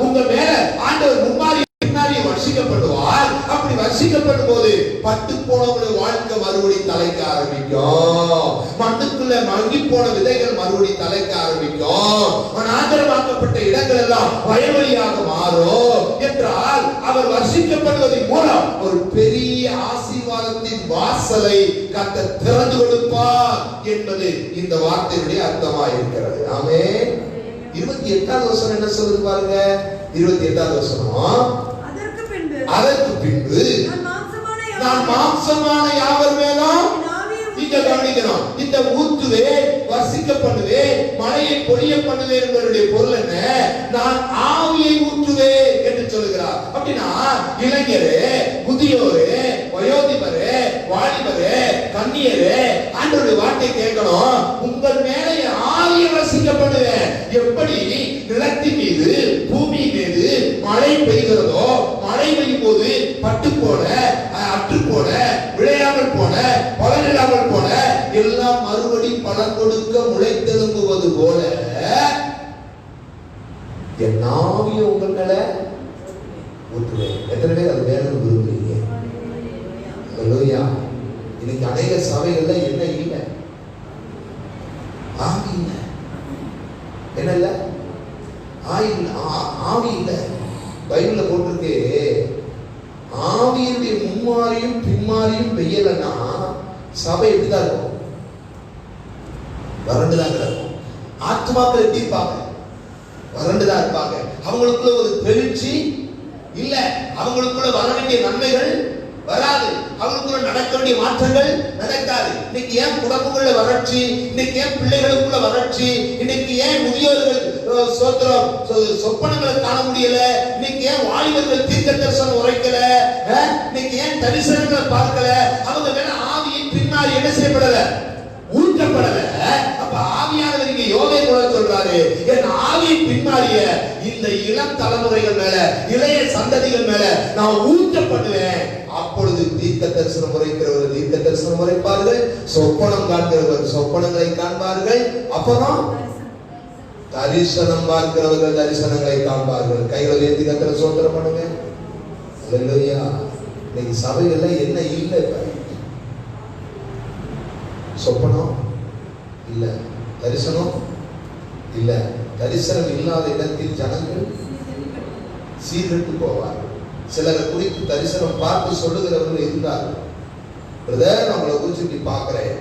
Speaker 1: உங்க மேல ஆண்டவர் முன்மாரி பின்னாடி வர்ஷிக்கப்படுவார். அப்படி வர்ஷிக்கப்படும் போது பட்டு போனவங்களுடைய வாழ்க்கை மறுபடி தலைக்க ஆரம்பிக்கும். மண்ணுக்குள்ள மங்கி போன விதைகள் மறுபடி தலைக்க ஆரம்பிக்கும். ஆதரவாக்கப்பட்ட இடங்கள் எல்லாம் வயல்வெளியாக மாறும். என்றால் அவர் வர்ஷிக்கப்படுவதன் மூலம் ஒரு பெரிய ஆசீர்வாதத்தின் வாசலை கர்த்தர் திறந்து கொடுப்பார் என்பது இந்த வார்த்தையுடைய அர்த்தமாக இருக்கிறது. ஆமென். 28வது வசனம் என்ன சொல்லுது பாருங்க. 28வது வசனம், அதற்கு பின்பு நான் மாம்சமான யாவர் மேலும், நீங்க கவனிக்கணும், இந்த ஊத்துவே வர்ஷிக்கப்படுவே மழையை பொழிய பண்ணுவேன் என்பதனுடைய பொருள் என்ன? நான் ஆவியை ஊற்றுவேன் என்று சொல்லுகிறார். அப்படின்னா இளைஞரே, முதியோரே, வயோதிபரே, வாலிபரே, கன்னியரே, ஆண்டவருடைய வார்த்தை கேட்கணும். உங்கள் மேலே ஆவியை வர்ஷிக்கப்படுவேன். எப்படி நிலத்தின் மீது பூமி மீது மழை பெய்கிறதோ, மழை பெய்யும் போது பட்டு போன, அற்று போன, விளையாமல் போன, பலனில்லாமல் போன எல்லாம் மறுபடி பலன் கொடுக்க முளைத்தெழும்புவது போல என் ஆவியை உங்கள் மேல ஊற்றுவேன். எத்தனை பேர் அது வேணும்னு விரும்புறீங்க? அல்லேலூயா. இன்னைக்கு அநேக சபைகள்ல என்ன இல்லை? ஆவி இல்லை. என்ன இல்லை? ஆவி இல்லை. பைபிள்ல போட்டிருக்கு, ஆவியுடைய முன்மாரியும் பின்மாரியும் பெய்யலன்னா சபை எப்படிதான் இருக்கும்? வறண்டுதான் கிடக்கும். ஆத்மாக்கள் எப்படி இருப்பாங்க? வறண்டுதான் இருப்பாங்க. அவங்களுக்குள்ள ஒரு பெருச்சி இல்ல, அவங்களுக்குள்ள வர வேண்டிய நன்மைகள் வராது, அவங்களுக்குள்ள நடக்க வேண்டிய மாற்றங்கள் நடக்காது. இன்னைக்கு ஏன் குடும்பங்கள்ல வறட்சி? இன்னைக்கு ஏன் பிள்ளைகளுக்குள்ள வறட்சி? இன்னைக்கு ஏன் முதியோர்கள் சொப்பனங்களை காண முடியல? இன்னைக்கு ஏன் வாலிபர்கள் தீர்க்க தரிசனம் உரைக்கல? இன்னைக்கு ஏன் தரிசனங்களை பார்க்கல? அவங்க மேல ஆவியின் பின்னாடி என்ன செய்யப்படல? ஊற்றப்படல. அப்ப ஆவியானவர் இங்க யோவே கூட சொல்றாரு, என் ஆவியின் பின்னாடிய இந்த இளம் தலைமுறைகள் மேல, இளைய சந்ததிகள் மேல நான் ஊற்றப்படுவேன். அப்பொழுது தீர்க்க தரிசனம் உரைக்கிறவர் தீர்க்க தரிசனம் உரைப்பார்கள், சொப்பனம் காண்கிறவர் சொப்பனங்களை காண்பார்கள், அப்புறம் தரிசனம் பார்க்கிறவர்கள் தரிசனங்களை காண்பார்கள். கைகளை ஏந்தி கர்த்தரை ஸ்தோத்திரம் பண்ணுங்க. அல்லேலூயா. இன்னைக்கு சபைகள்ல என்ன இல்லை? சொப்பனம் இல்ல, தரிசனம் இல்ல. தரிசனம் இல்லாத இடத்தில் ஜனங்கள் சீர்கெட்டு போவார்கள். சிலரை குறித்து தரிசனம் பார்த்து சொல்லுகிறவர்கள் இருந்தார்கள். பிரதர், நான் உங்களை குறிச்சு இப்படி பார்க்கிறேன்,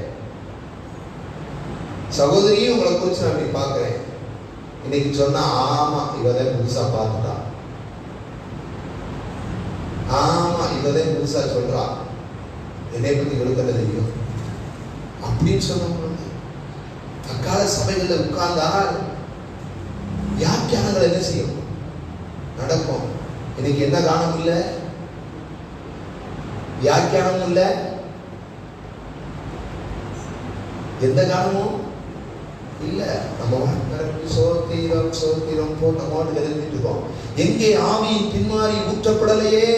Speaker 1: சகோதரியும் உங்களை குறிச்சு நான் இப்படி பார்க்கிறேன். இன்னைக்கு சொன்னா ஆமா இவதான் புதுசா பார்த்துட்டான், ஆமா இவதான் புதுசா சொல்றா, என்னை பத்தி இவளுக்கு தெரியும் அப்படின்னு சொன்ன அக்கால சபைகள்ல உட்கார்ந்தால் வியாக்கியானங்கள் என்ன செய்யும்? நடக்கும். இன்னைக்கு என்ன காரணம் இல்ல? வியாக்கியானமும் இல்ல, எந்த காரணமும் இல்ல. நம்ம சோத்திரம் போட்ட மாட்டு எழுதிட்டு இருக்கோம். எங்கே ஆவியின் பின்மாறி ஊற்றப்படலையே,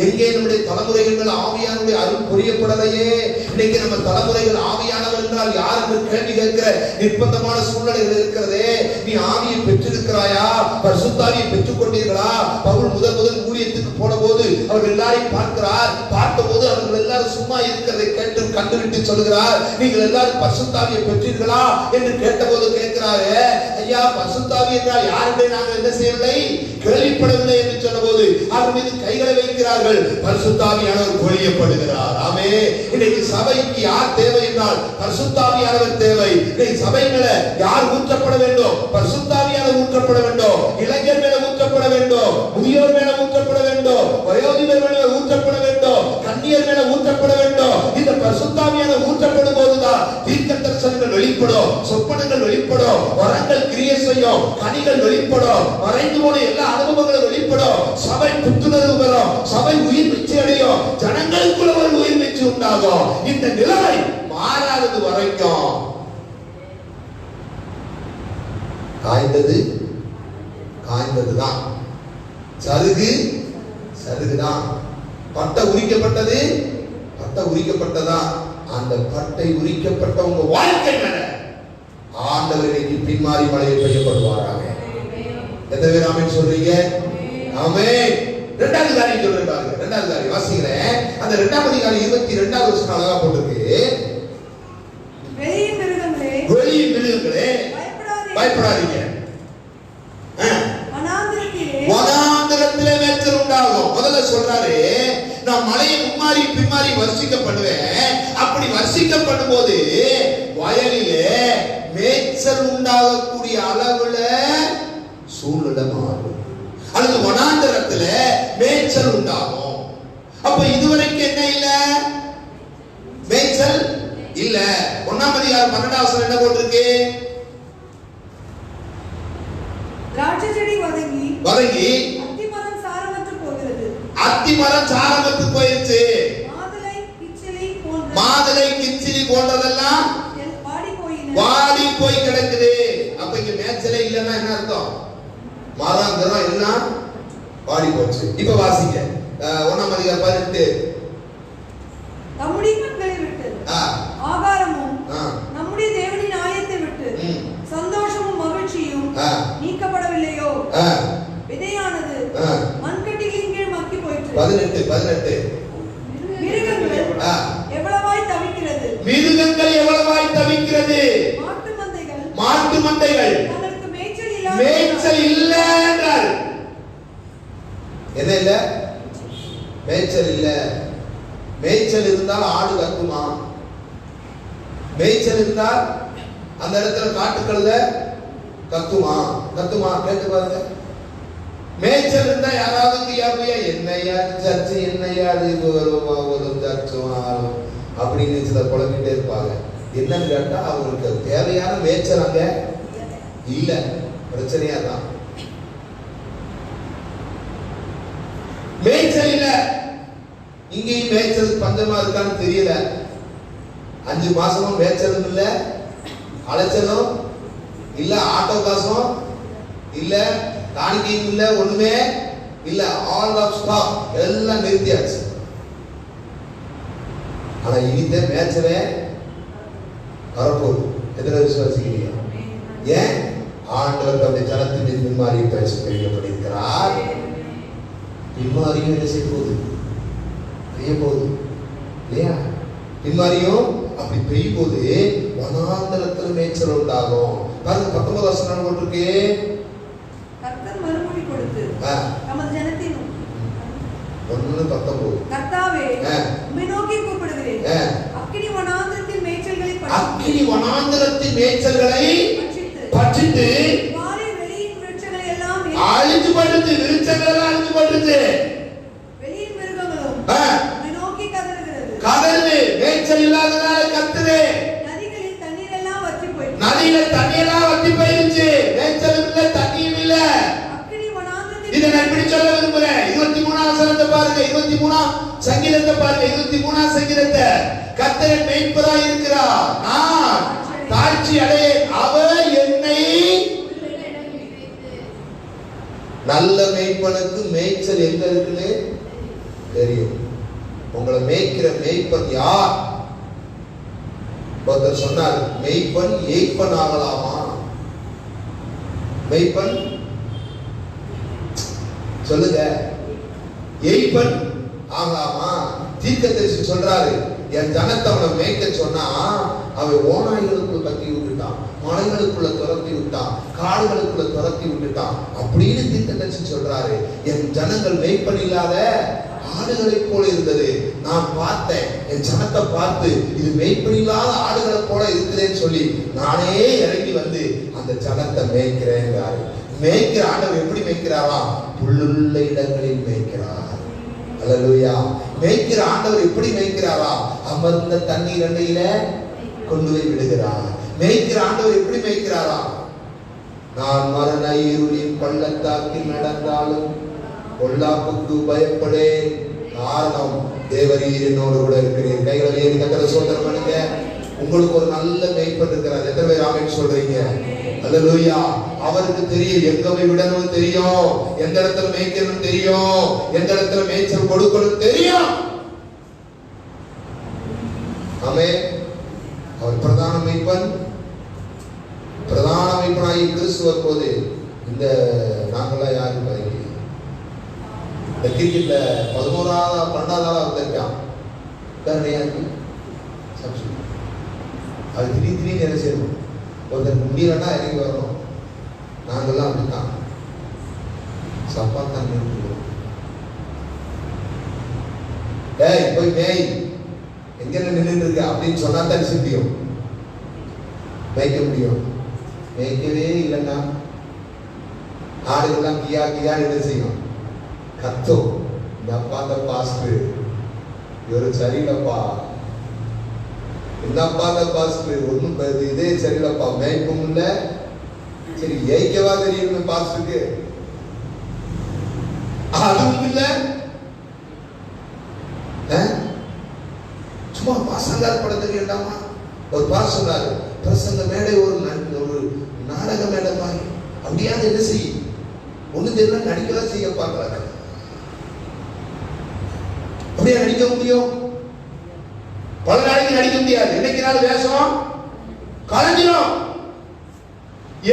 Speaker 1: எங்கே நம்முடைய தலைமுறைகள் ஆவியானுடைய அருள் புரியப்படலையே. இன்னைக்கு நம்ம தலைமுறைகள் ஆவியானவர் என்றால் யார் என்று கேள்வி கேட்கிற நிர்பந்தமான சூழ்நிலைகள் இருக்கிறதே. நீ ஆவியை பெற்றிருக்கிறாயா? பரிசுத்தாவியை பெற்றுக் கொண்டீர்களா? பவுல் முதல் ஊழியத்துக்கு போன போது அவர் எல்லாரையும் பார்க்கிறார். பார்த்தபோது அவர்கள் எல்லாரும் சும்மா இருக்கிறதை கேட்டு கண்டுவிட்டு சொல்கிறார், நீங்கள் எல்லாரும் பரிசுத்தாவியை பெற்றீர்களா என்று கேட்டபோது கேட்கிறாரு, ஐயா பரிசுத்தாவி என்றால் யார் என்று நாங்கள் என்ன செய்யவில்லை, கேள்விப்படவில்லை என்று சொன்னபோது அவர் மீது கைகளை வைக்கிறார்கள். பரிசுத்தாவியானவர் பொழியப்படுகிறார். ஆமென். இன்னைக்கு சபைக்கு யார் தேவை என்றால் பரிசுத்தாவியானவர் தேவை. இன்னைக்கு சபை மேல யார் ஊற்றப்பட வேண்டும்? பரிசுத்தாவியானவர் ஊற்றப்பட வேண்டும். இளைஞர் மேல ஊற்றப்பட வேண்டும், முதியோர் மேல ஊற்றப்பட வேண்டும், வயோதிபர் மேல ஊற்றப்பட வேண்டும், கன்னியர் மேல ஊற்றப்பட வேண்டும். இந்த பரிசுத்தாவியானவர் ஊற்றப்படும் போதுதான் தீர்க்க தரிசனங்கள் வெளிப்படும், சொப்பனங்கள் வெளிப்படும், வரங்கள் கிரியை செய்யும், கனிகள் வெளிப்படும், மறைந்து போன எல்லா அனுபவங்களும் வெளிப்படும். சபை புத்துணர்வு பெறும், சபை உயிர் மீட்சி அடையும், ஜனங்களுக்குள்ள ஒரு உயிர் மீட்சி உண்டாகும். இந்த நிலை மாறாதது வரைக்கும் காய்ந்ததுதான், சருகுதான், பட்டை உரிக்கப்பட்டதா. அந்த பட்டை உரிக்கப்பட்ட உங்க வாழ்க்கை மேல ஆண்டவர் இன்னைக்கு பின்மாறி மழையை பெய்யப்படுவாராக. எத்தனை பேர் ஆமென் சொல்றீங்க? ஆமென். இரண்டாவது காரியம் சொல்றாங்க. இரண்டாவது காரியம் வாசிக்கிறேன். அந்த இரண்டாவது அதிகாரம் 22வது வசனம் அழகா போட்டுருக்கு. வெளியின் மிருகங்களே பயப்படாதீங்க. வனாந்திரத்திலே மேய்ச்சல் உண்டாகும். முதல்ல சொல்றாரு, நான் மலையை மும்மாறி பின்மாறி வர்ஷிக்கப்படுவேன். அப்படி வர்ஷிக்கப்படும் போது வயலிலே மேய்ச்சல் உண்டாகக்கூடிய அளவுல சூழ்நிலை மாறும். அல்லது வனாந்திரத்துல மேய்ச்சல் உண்டாகும். அப்ப இதுவரைக்கும் என்ன இல்ல? மேய்ச்சல் இல்ல. 1ஆம் அதிகாரம் 12வது வசனம் என்ன போட்டிருக்கு?
Speaker 2: திராட்சை செடி வதங்கி
Speaker 1: அத்திமரம் சாரமற்று போயிருச்சு. மாதுளை கிச்சிலி போன்றதெல்லாம் வாடி போய் கிடக்குது. அப்ப இங்க மேய்ச்சலே இல்லன்னா என்ன அர்த்தம்? மரம் எல்லாம் வாடி போச்சு. இப்ப வாசிங்க 1ஆம் அதிகாரம் 18.
Speaker 2: நம்முடைய கண்களை விட்டு ஆகாரமும் நம்முடைய தேவனின் ஆலயத்தை விட்டு சந்தோஷமும் மகிழ்ச்சியும் நீக்கப்படவில்லையோ? விதையானது மண்கட்டிகளின் கீழ் மக்கி போயிற்று. 18 மிருகங்கள் எவ்வளவாய் தவிக்கிறது. மாட்டு மந்தைகள் தங்களுக்கு மேய்ச்சல் இல்ல என்றார். என்ன இல்ல? மேய்ச்சல் இல்ல. மேய்ச்சல் இருந்தால் ஆடு கத்துமா? மேய்ச்சல் இருந்தால் அந்த இடத்துல காட்டுக்கழுத கத்துமா? கேட்டு பாருங்க. மேய்ச்சல் இருந்தா யாராவது என்னையா சர்ச்சு, என்னையா ஒரு சர்ச்சும் அப்படின்னு சில குழம்பிட்டே இருப்பாங்க. என்னன்னு கேட்டா அவங்களுக்கு தேவையான மேய்ச்சல் அங்க இல்ல. பிரச்சனையா தான் மேய்ச்சல் இல்ல. இங்கேயும் மேய்ச்சல் பஞ்சமா இருக்கான்னு தெரியல. 5 மாசமும் மேய்ச்சலும் இல்ல, அலைச்சலும் இல்ல, ஆட்டோ காசும் இல்ல, காணிக்கையும் இல்ல, ஒண்ணுமே இல்ல. ஆல் ஆஃப் ஸ்டாப் எல்லாம் நிறுத்தியாச்சு. ஆனா இனிதே மேய்ச்சலே வரப்போகுது. எத்தனை விசுவாசிக்கிறீங்க? ஏன்? ஆண்டவர் தம்முடைய ஜனத்தின் மீது பின்மாரியை பெய்யப்பட்டிருக்கிறார். பின்மாரியும் என்ன செய்ய போகுது? பெய்ய போகுது இல்லையா? பின்மாரியும் அப்படி பெய்யும் போது வனாந்தரத்தில் மேய்ச்சல் உண்டாகும். பாருங்க 19 வசனம் போட்டிருக்கு. கர்த்தர் மறுமொழி கொடுத்து நமது ஜனத்தின்
Speaker 1: 1:19
Speaker 2: கர்த்தாவே உம்மை நோக்கி கூப்பிடுகிறேன். அக்கினி வனாந்தரத்தின் மேய்ச்சல்களை பட்சித்து வாரி வெளியின் விருட்சங்களை எல்லாம் அழித்து படுத்து. விருட்சங்கள் எல்லாம் அழித்து படுத்து. வெளியின் மிருகங்களும் உம்மை நோக்கி கதறுகிறது. மேய்ச்சல் இல்லாததால கத்துது. நதிகளில் தண்ணீர் எல்லாம் வற்றி போயிடுச்சு. மேய்ச்சல் இல்ல, தண்ணீர் இல்ல. அக்கினி வனாந்தரத்தின் இதை நான் இப்படி சொல்ல விரும்புறேன். 23ஆம் வசனத்தை பாருங்க. 23ஆம் சங்கீதத்தை பாருங்க. 23ஆம் சங்கீதத்தை கர்த்தர் மேய்ப்பராய் இருக்கிறார். நான் தாழ்ச்சி அடையேன், அவர்
Speaker 1: நல்ல மேய்ப்பனுக்கு மேய்ச்சல் எங்க இருக்குன்னு தெரியும். உங்களை மேய்க்கிற மேய்ப்பன் யார்? ஒருத்தர் சொன்னார், மேய்ப்பன் ஏய்ப்பன் ஆகலாமா? மேய்ப்பன் சொல்லுங்க, ஏய்ப்பன் ஆகலாமா? தீர்க்கதரிசி சொல்றாரு, என் ஜனத்தை அவனை மேய்க்க சொன்னா அவன் ஓநாய்களுக்குள்ள கட்டி விட்டுட்டான், மலைகளுக்குள்ள துரத்தி விட்டான், காடுகளுக்குள்ள துரத்தி விட்டுட்டான் அப்படின்னு தீர்க்கதரிசி சொல்றாரு. என் ஜனங்கள் மேய்ப்பன் இல்லாத ஆடுகளை போல இருந்தது. நான் பார்த்தேன், என் ஜனத்தை பார்த்து இது மேய்ப்பன் இல்லாத ஆடுகளை போல இருக்குதுன்னு சொல்லி நானே இறங்கி வந்து அந்த ஜனத்தை மேய்க்கிறேன். மேய்க்கிற ஆண்டவர் எப்படி மேய்க்கிறாரா? புல்லுள்ள இடங்களில் மேய்க்கிறார். அல்லேலூயா. மேய்க்கிற ஆண்டவர் எப்படி மேய்க்கிறாரா? அமர்ந்த தண்ணீர் அண்டையில கொண்டு போய் விடுகிறார். மேய்க்கிற ஆண்டவர் எப்படி மேய்க்கிறாரா? நான் மரண இருளின் பள்ளத்தாக்கில் நடந்தாலும் பொல்லாப்புக்கு பயப்படேன், காரணம் தேவரீர் என்னோடு கூட இருக்கிறீர். கைகளை ஏறி கர்த்தரை ஸ்தோத்திரம் பண்ணுங்க. உங்களுக்கு ஒரு நல்ல மேய்ப்பன் இருக்கிறார். எத்தனை பேர் ஆமென் சொல்றீங்க? அல்லேலூயா. அவருக்கு தெரியும் எங்க போய் விடணும் தெரியும், எந்த இடத்துல மேய்க்கணும் தெரியும், எந்த இடத்துல மேய்ச்சல் கொடுக்கணும் தெரியும். ஆமென். அவர் பிரதான மேய்ப்பன். பிரதான மேய்ப்பனாகி கிறிஸ்து போது இந்த நாங்களாம் யாரும் பதவி இந்த கிரிக்கெட்ல 11வது 12வது வந்திருக்கான். அது திடீர்னு என்ன செய்யணும், ஒருத்தருக்கு முடியலன்னா இறங்கி வரணும். நாங்கெல்லாம் அப்படித்தான் சப்பாத்தான் நிறுத்துவோம். ஏய் போய் மேய், எங்க நின்று இருக்க அப்படின்னு சொன்னா தான் சித்தியும் மேய்க்க முடியும். மேய்க்கவே இல்லைன்னா ஆடுகள்லாம் கியா கியா என்ன செய்யும், கத்தும். இந்த அப்பா அந்த பாஸ்டர் இவரு சரியில்லப்பா, என்னப்பா அந்த பாஸ்டர் ஒன்னும் இதே சரியில்லப்பா, மேய்ப்பும் இல்ல, சரி ஏய்க்கவா தெரியும் பாஸ்டருக்கு, அதுவும் இல்ல, சும்மா பாசங்கார் படத்துக்கு வேண்டாமா? ஒரு பாஸ் சொன்னாரு, பிரசங்க மேடை ஒரு நாடக மேடை மாதிரி, அப்படியாவது என்ன செய்யும், ஒண்ணு தெரியல நடிக்கதான் செய்ய பார்க்கறாங்க. அப்படியே நடிக்க முடியும்? பல நாளைக்கு நடிக்க முடியாது. என்னைக்கு நாள் வேஷம் கலைஞ்சிடும்.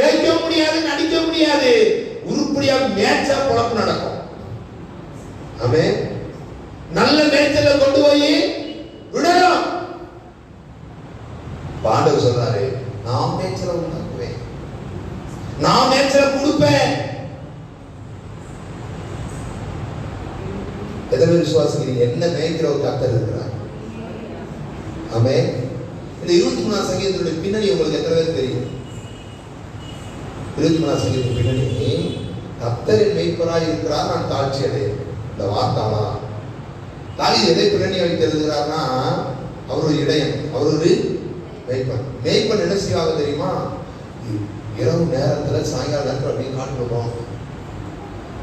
Speaker 1: ஏற்க முடியாது, நடிக்க முடியாது. உருப்படியா மேட்சா குழப்பம் நடக்கும். ஆமென். நல்ல மேட்சல கொண்டு போய் விடணும். பாண்டவர் சொல்றாரு, நான் மேட்சல உண்டாக்குவேன், நான் மேட்சல கொடுப்பேன். எத்தனை விசுவாசிக்கிறீங்க? என்ன மேய்க்கிற ஒரு கர்த்தர் இருக்கிறார். ஆமென். இந்த 23ஆம் சங்கீதத்துடைய பின்னணி உங்களுக்கு எத்தனை பேர் தெரியும்? 23ஆம் சங்கீதத்தின் பின்னணி, கர்த்தரின் மேய்ப்பராய் இருக்கிறார், நான் தாழ்ச்சி அடையேன். இந்த வார்த்தாளா தாவீது எதை பின்னணி வைத்து எழுதுகிறார்னா, அவர் ஒரு இடையன், அவர் ஒரு மேய்ப்பன். மேய்ப்பன் என்ன செய்வாங்க தெரியுமா? இரவு நேரத்துல சாயங்கால நேரத்தில் அப்படியே காட்டுறோம்,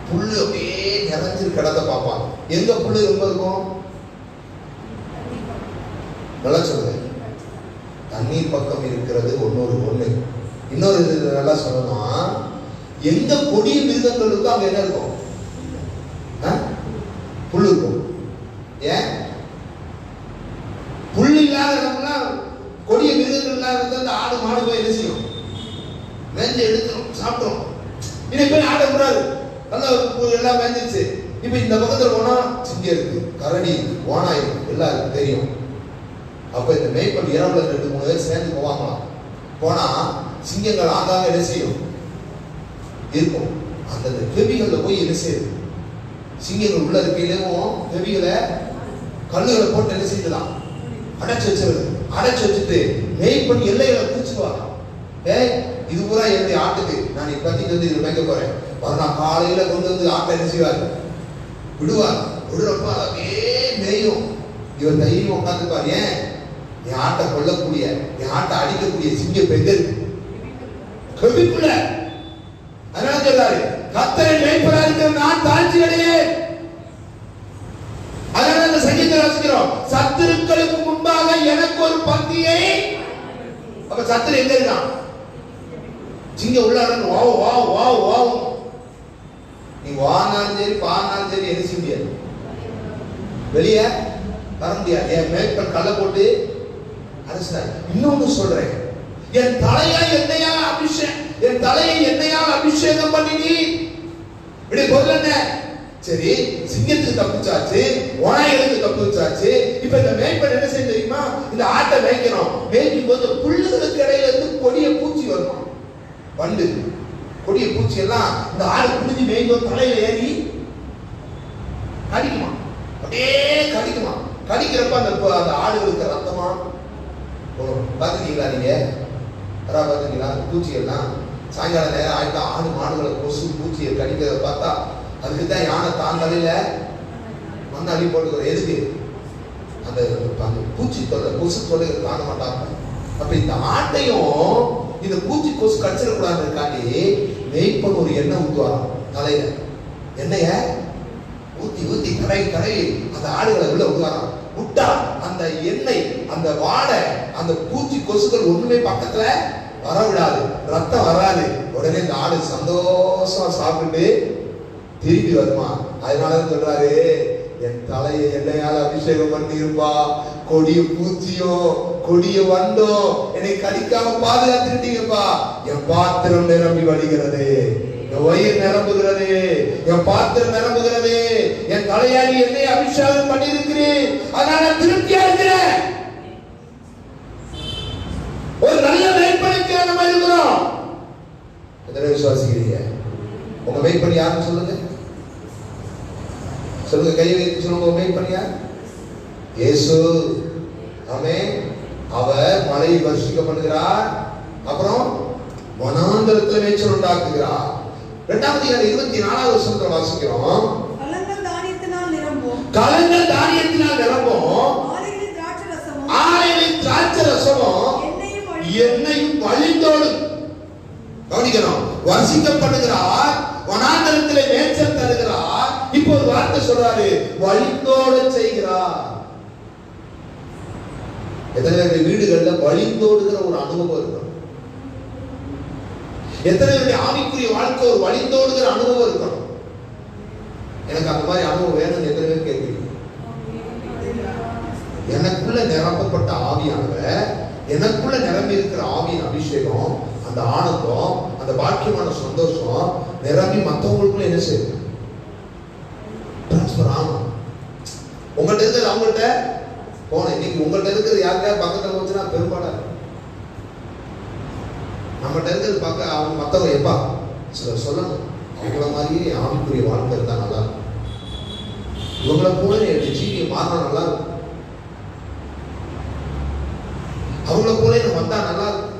Speaker 1: புல்லு அப்படியே நிறைஞ்சு கிடந்த பார்ப்பாங்க. எங்க புல்லு ரொம்ப இருக்கும்? நல்லா சொல்லுங்க, தண்ணீர் பக்கம் இருக்கிறது ஒண்ணு. இன்னொரு நல்லா சொல்லணும்னா, எங்க கொடிய மிருகங்கள் இருக்கோ அங்க என்ன இருக்கும்? புல்லு இருக்கும். ஏன் புல் இல்லாத இடம்லாம் கொடிய மிருகங்கள் இல்லாத அந்த ஆடு மாடு போய் என்ன செய்யும்? மேஞ்சு எடுத்துரும், சாப்பிடும். இன்னைக்கு போய் ஆட கூடாது, நல்லா எல்லாம் மேஞ்சிருச்சு. இப்ப இந்த பக்கத்துல போனா சிங்கம் இருக்கு, கரடி இருக்கு, ஓனாய் இருக்கு, எல்லாம் இருக்கு தெரியும். அப்ப இந்த மேய்ப்பன் இரவுல 2-3 பேர் சேர்ந்து போவாங்களாம். போனா சிங்கங்கள் ஆங்காங்க என்ன செய்யும்? இருக்கும். அந்த கெபிகள்ல போய் என்ன செய்யுது? சிங்கங்கள் உள்ள இருக்கையிலும் கெபிகளை கல்லுகளை போட்டு என்ன செய்யலாம்? அடைச்சு வச்சிருது. அடைச்சு வச்சுட்டு மேய்ப்பன் எல்லைகளை பிடிச்சுவாங்க. இது பூரா என்னுடைய ஆட்டுக்கு, நான் இப்பத்திக்கு வந்து இது மேய்க்க போறேன். மறுநாள் காலையில கொண்டு வந்து ஆட்டை என்ன செய்வார்? விடுவார். விடுறப்ப அப்படியே மேயும். இவர் தைரியம் உட்காந்துப்பார். ஏன்? என் ஆட்டை கொல்லக்கூடிய, என் ஆட்டை அடிக்கக்கூடிய சிங்கம் பெண்கள் கவிக்குள்ள. அதனால சொல்றாரு, கர்த்தரின் மேய்ப்பராய் இருக்கிற நான் தாழ்ச்சி அடையேன். அதனால இந்த சங்கீதத்தை வாசிக்கிறோம், சத்துருக்களுக்கு முன்பாக எனக்கு ஒரு பந்தியை. அப்ப சத்துரு எங்க இருக்கான்? சிங்கம் உள்ள வாவ் வாவ் வாவ் வாவ். நீ வானாலும் சரி பானாலும் சரி என்ன செய்ய முடியாது, வெளியே வர முடியாது. என் மேய்ப்பன் கல்லை போட்டு அரசாங்க. இன்னொன்னு சொல்றேன், என் தலையை எண்ணெயால் அபிஷேகம் பண்ணினி. இப்படி பொருள் என்ன? சரி, சிங்கத்துக்கு தப்பிச்சாச்சு, ஓநாய்களுக்கு தப்பிச்சாச்சு. இப்ப இந்த மேய்ப்பன் என்ன செய்ய தெரியுமா? இந்த ஆட்டை மேய்க்கணும். மேய்க்கும் போது புல்லுகளுக்கு இடையில இருந்து கொடிய பூச்சி வருமா, வண்டு கொடிய பூச்சி எல்லாம் இந்த ஆடு புடிஞ்சு மேய்க்கும் தலையில ஏறி கடிக்குமா, அப்படியே கடிக்குமா. கடிக்கிறப்ப அந்த ஆடுகளுக்கு ரத்தமா பாத்துக்கீங்களா? நீங்க பாத்துக்கீங்களா? பூச்சி எல்லாம் சாயங்கால நேரம் ஆயிட்டா ஆடு மாடுகளை கொசு பூச்சியை கடிக்கிறத பார்த்தா அதுக்கு தான் யானை தான் தலையில மண்ணை அள்ளி போட்டுக்கிறோம். எதுக்கு? அந்த பூச்சி தொல்லை கொசு தொல்லை தாங்க மாட்டாங்க. அப்ப இந்த ஆட்டையும் இந்த பூச்சி கொசு கடிச்சிடக்கூடாதுக்காண்டி மேய்ப்பன் ஒரு எண்ணெய் ஊத்துவாராம் தலையில. எண்ணெய ஊத்தி ஊத்தி கடை அந்த ஆடுகளை உள்ள விடுவாராம். விட்டா அந்த எண்ணெய், அந்த வாடை, அந்த பூச்சி கொசுக்கள் ஒண்ணுமே பக்கத்துல வர விடாது, ரத்தம் வராது. உடனே இந்த ஆடு சந்தோஷமா சாப்பிட்டு திரும்பி வருமா. அதனால சொல்றாரு, என் தலையை எண்ணெயால் அபிஷேகம் பண்ணி இருப்பா, கொடிய பூச்சியோ கொடிய வண்டோ என்னை கடிக்காம பாதுகாத்துட்டீங்கப்பா. என் பாத்திரம் நிரம்பி வழிகிறது, என் வயிறு நிரம்புகிறது, என் பாத்திரம் நிரம்புகிறது. என் தலையாடி என்னை அபிஷேகம் பண்ணி இருக்கிறேன், அதனால திருப்தியா இருக்கிறேன். ஒரு நல்ல மேய்ப்பனுக்கு நம்ம இருக்கிறோம். எத்தனை விசுவாசிக்கிறீங்க? உங்க மேய்ப்பன் யாருன்னு சொல்லுங்க. சொல்லுங்க, கையை வைத்து சொல்லுங்க. உங்க மேய்ப்பன் யார்? இயேசு. ஆமென். அவர் மலையை வர்ஷிக்க பண்ணுகிறார், அப்புறம் வனாந்தரத்தில் மேய்ச்சல் உண்டாக்குகிறார். 2 24வது வசனத்தை வாசிக்கிறோம்.
Speaker 2: கலங்கள் தானியத்தினால் நிரம்பும்,
Speaker 1: ஆலைகளின் திராட்சரசமும் எண்ணெயும் வழிந்தோடும். கவனிக்கணும், வர்ஷிக்கப்படுகிறார், வனாந்தரத்திலே மேய்ச்சல் தருகிறார். இப்போ ஒரு வார்த்தை சொல்றாரு, வழிந்தோட செய்கிறார். எத்தனை பேருடைய வீடுகள்ல வழிந்தோடுகிற ஒரு அனுபவம் இருக்கும்? எத்தனை பேருடைய ஆவிக்குரிய வாழ்க்கை ஒரு வழிந்தோடுகிற அனுபவம் இருக்கணும்? எனக்கு அந்த மாதிரி அனுபவம் வேணும்னு எத்தனை பேர் கேட்கிறீங்க? எனக்குள்ள நிரப்பப்பட்ட ஆவியானவர், எனக்குள்ள நிரம்பி இருக்கிற ஆவியின் அபிஷேகம், அந்த ஆனந்தம், அந்த பாக்கியமான சந்தோஷம் நிரம்பி மற்றவங்களுக்குள்ள என்ன செய்யும்? டிரான்ஸ்பர் ஆகும். உங்கள்கிட்ட இருக்கிறது அவங்கள்ட்ட போன. இன்னைக்கு உங்கள்கிட்ட இருக்கிறது யாருக்காவது பக்கத்தில் போச்சுன்னா பெரும்பாடா நம்மகிட்ட இருக்கிறது பார்க்க அவங்க மற்றவங்க எப்பா சொல்லணும், அவங்கள மாதிரியே ஆவிக்குரிய வாழ்க்கை இருந்தா நல்லா இருக்கும், இவங்களை போல என்னுடைய ஜீவியை மாறினா நல்லா இருக்கும், அவங்கள போல எனக்கு வந்தா நல்லா இருக்கும்.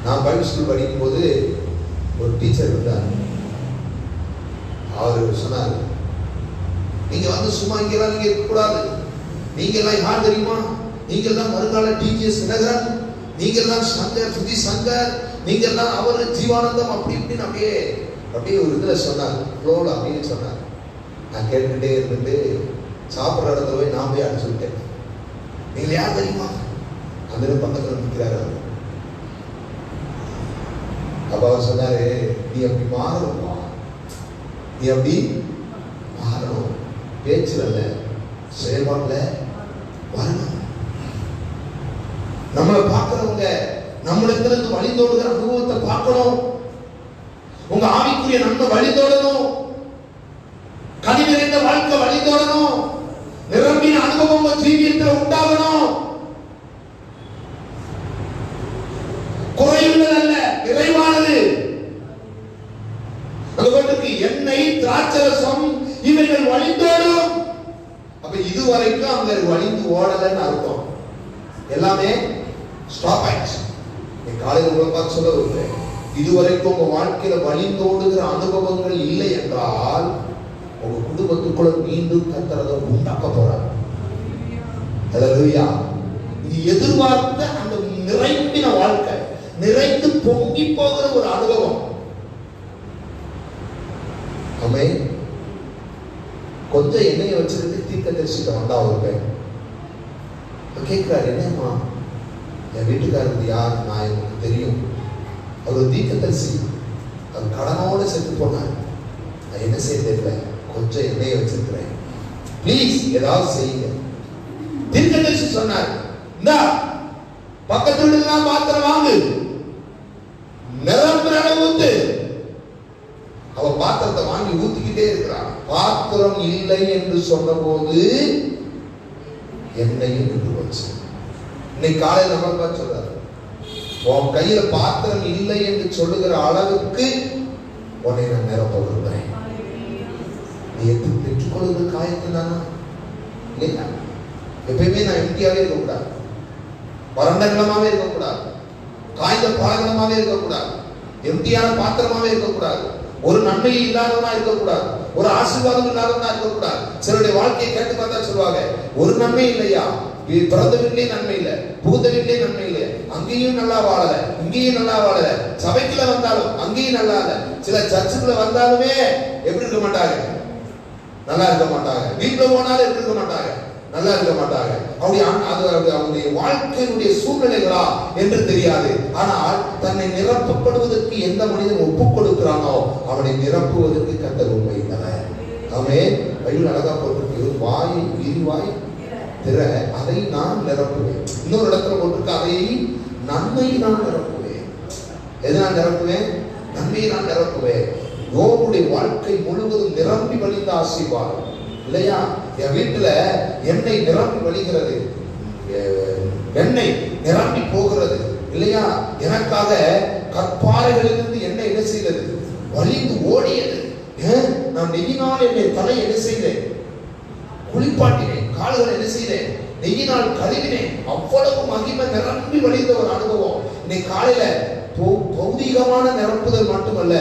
Speaker 1: நான் பைபிள் ஸ்கூல் படிக்கும் போது ஒரு டீச்சர் இருந்தார். அவர் சொன்னார், நீங்க வந்து சும்மா இங்கெல்லாம் நீங்க இருக்கக்கூடாது, நீங்க எல்லாம் யார் தெரியுமா? நீங்க எல்லாம் வருங்கால டிஜிஎஸ் தினகரன், நீங்க எல்லாம் சங்கர், சுஜி சங்கர், நீங்க எல்லாம் அவர் ஜீவானந்தம், அப்படி இப்படின்னு அப்படியே ஒரு இதுல சொன்னார், ஃப்ளோல அப்படின்னு சொன்னார். நான் கேட்டுக்கிட்டே இருந்துட்டு சாப்பிட்ற இடத்துல போய் நான் போய் அடிச்சு விட்டேன். நீங்க யார் தெரியுமா? அந்த பக்கத்துல நிற்கிறாரு. அப்ப அவர் சொன்னாரு, நீ அப்படி மாறணும்ப்பா, நீ அப்படி மாறணும், பேச்சுல இல்ல செயல்பாட்டுல வரணும். நம்மளை பார்க்கிறவங்க நம்மளிடத்திலிருந்து வழிந்தோடுகிற அனுபவத்தை பார்க்கணும். உங்க ஆவிக்குரிய நன்மை வழிந்தோடணும், கனி நிறைந்த வாழ்க்கை வழிந்தோடணும், நிரம்பின அனுபவம் உங்க ஜீவியத்தில் உண்டாகணும். குறையுள்ளதல்ல, நிறைவானது. அதுபோன்று எண்ணெய், திராட்சரசம் இவைகள் வழிந்தோடும். அப்ப இதுவரைக்கும் அங்க வழிந்து ஓடலன்னு அர்த்தம். எல்லாமே ஸ்டாப் ஆயிடுச்சு. காலையில் உங்களை பார்த்து சொல்ல விரும்புகிறேன், இதுவரைக்கும் உங்க வாழ்க்கையில வழிந்தோடுகிற அனுபவங்கள் இல்லை என்றால் உங்க குடும்பத்துக்குள்ள மீண்டும் கர்த்தரை உண்டாக்க போறார். ஹல்லேலூயா. இது எதிர்பார்த்த அந்த நிறைந்தின வாழ்க்கை, நிறைந்து பொங்கி போகிற ஒரு அனுபவம். ஆமென். கொஞ்சம் எண்ணெயை வச்சிருந்து தீர்க்கதரிசிட்ட வந்தா அவருக்கு கேட்கிறார், என்னம்மா என் வீட்டுக்காரர் யார்? நான் எனக்கு தெரியும், அவர் தீர்க்கதரிசி, அது கடனோடு செத்து போனார். நான் என்ன செய்ய தெரியல, கொஞ்சம் எண்ணெயை வச்சிருக்கிறேன், ப்ளீஸ் ஏதாவது செய்யுங்க. தீர்க்கதரிசி சொன்னார், இந்தா பக்கத்து வீடுலாம் பாத்திரம் வாங்கு, நிரம்புற அளவு ஊத்து. அவ பாத்திரத்தை வாங்கி ஊத்திக்கிட்டே இருக்கிறான். பாத்திரம் இல்லை என்று சொன்ன போது எண்ணெயும் நின்று போச்சு. இன்னைக்கு காலையில் நம்ம சொல்றாரு, உன் கையில பாத்திரம் இல்லை என்று சொல்லுகிற அளவுக்கு உன்னை நான் நிரப்ப விரும்புகிறேன். நீ எப்படி பெற்றுக்கொள்வது காயத்தில் தானா இல்லையா? எப்பயுமே நான் எம்டியாவே இருக்கக்கூடாது, வறண்ட நிலமாவே இருக்கக்கூடாது, காய்ந்த பாலகலமாவே இருக்கக்கூடாது, எம்டியான பாத்திரமாவே இருக்கக்கூடாது, ஒரு நன்மை இல்லாதவனா இருக்கக்கூடாது, ஒரு ஆசீர்வாதம் இல்லாதவனா இருக்கக்கூடாது. சிலருடைய வாழ்க்கையை கேட்டு பார்த்தா சொல்லுவாங்க, ஒரு நன்மை இல்லையா, பிறந்த வீட்டிலே நன்மை இல்லை, புகுந்த வீட்டிலே நன்மை இல்லை, அங்கேயும் நல்லா வாழல, இங்கேயும் நல்லா வாழல, சபைக்குள்ள வந்தாலும் அங்கேயும் நல்லா இல்ல, சில சர்ச்சுக்குள்ள வந்தாலுமே எப்படி இருக்க மாட்டாங்க, நல்லா இருக்க மாட்டாங்க, வீட்டுல போனாலும் எப்படி இருக்க மாட்டாங்க, நல்லா இருக்க மாட்டாங்க. அவருடைய வாழ்க்கையினுடைய சூழ்நிலைகளா என்று தெரியாது. ஆனால் தன்னை நிரப்பப்படுவதற்கு எந்த மனிதன் ஒப்புக் கொடுக்கிறானோ அவனை நிரப்புவதற்கு கர்த்தர் உண்மை இல்லை. ஆமென். பைபிள் அழகா போட்டிருக்கு, வாய் விரிவாய் திற, அதை நான் நிரப்புவேன். இன்னொரு இடத்துல போட்டிருக்கு, அதை நன்மை நான் நிரப்புவேன். எது நான் நிரப்புவேன்? நன்மையை நான் நிரப்புவேன். யோபுடைய வாழ்க்கை முழுவதும் நிரம்பி வழிந்த ஆசீர்வாதம் இல்லையா? என் வீட்டுல எண்ணெய் நிரம்பி வழிகிறது, எண்ணெய் நிரம்பி போகிறது இல்லையா? எனக்காக கற்பாறைகளிலிருந்து எண்ணெய் என்ன செய்தது? வழிந்து ஓடியது. நான் நெய்யினால் என்னை தலை என்ன செய்தேன்? குளிப்பாட்டினேன். கால்களை என்ன செய்தேன்? நெய்யினால் கழுவினேன். அவ்வளவு மகிமை நிரம்பி வழிந்த ஒரு அனுபவம். இன்னைக்கு காலையில பௌதிகமான நிரப்புதல் மட்டுமல்ல,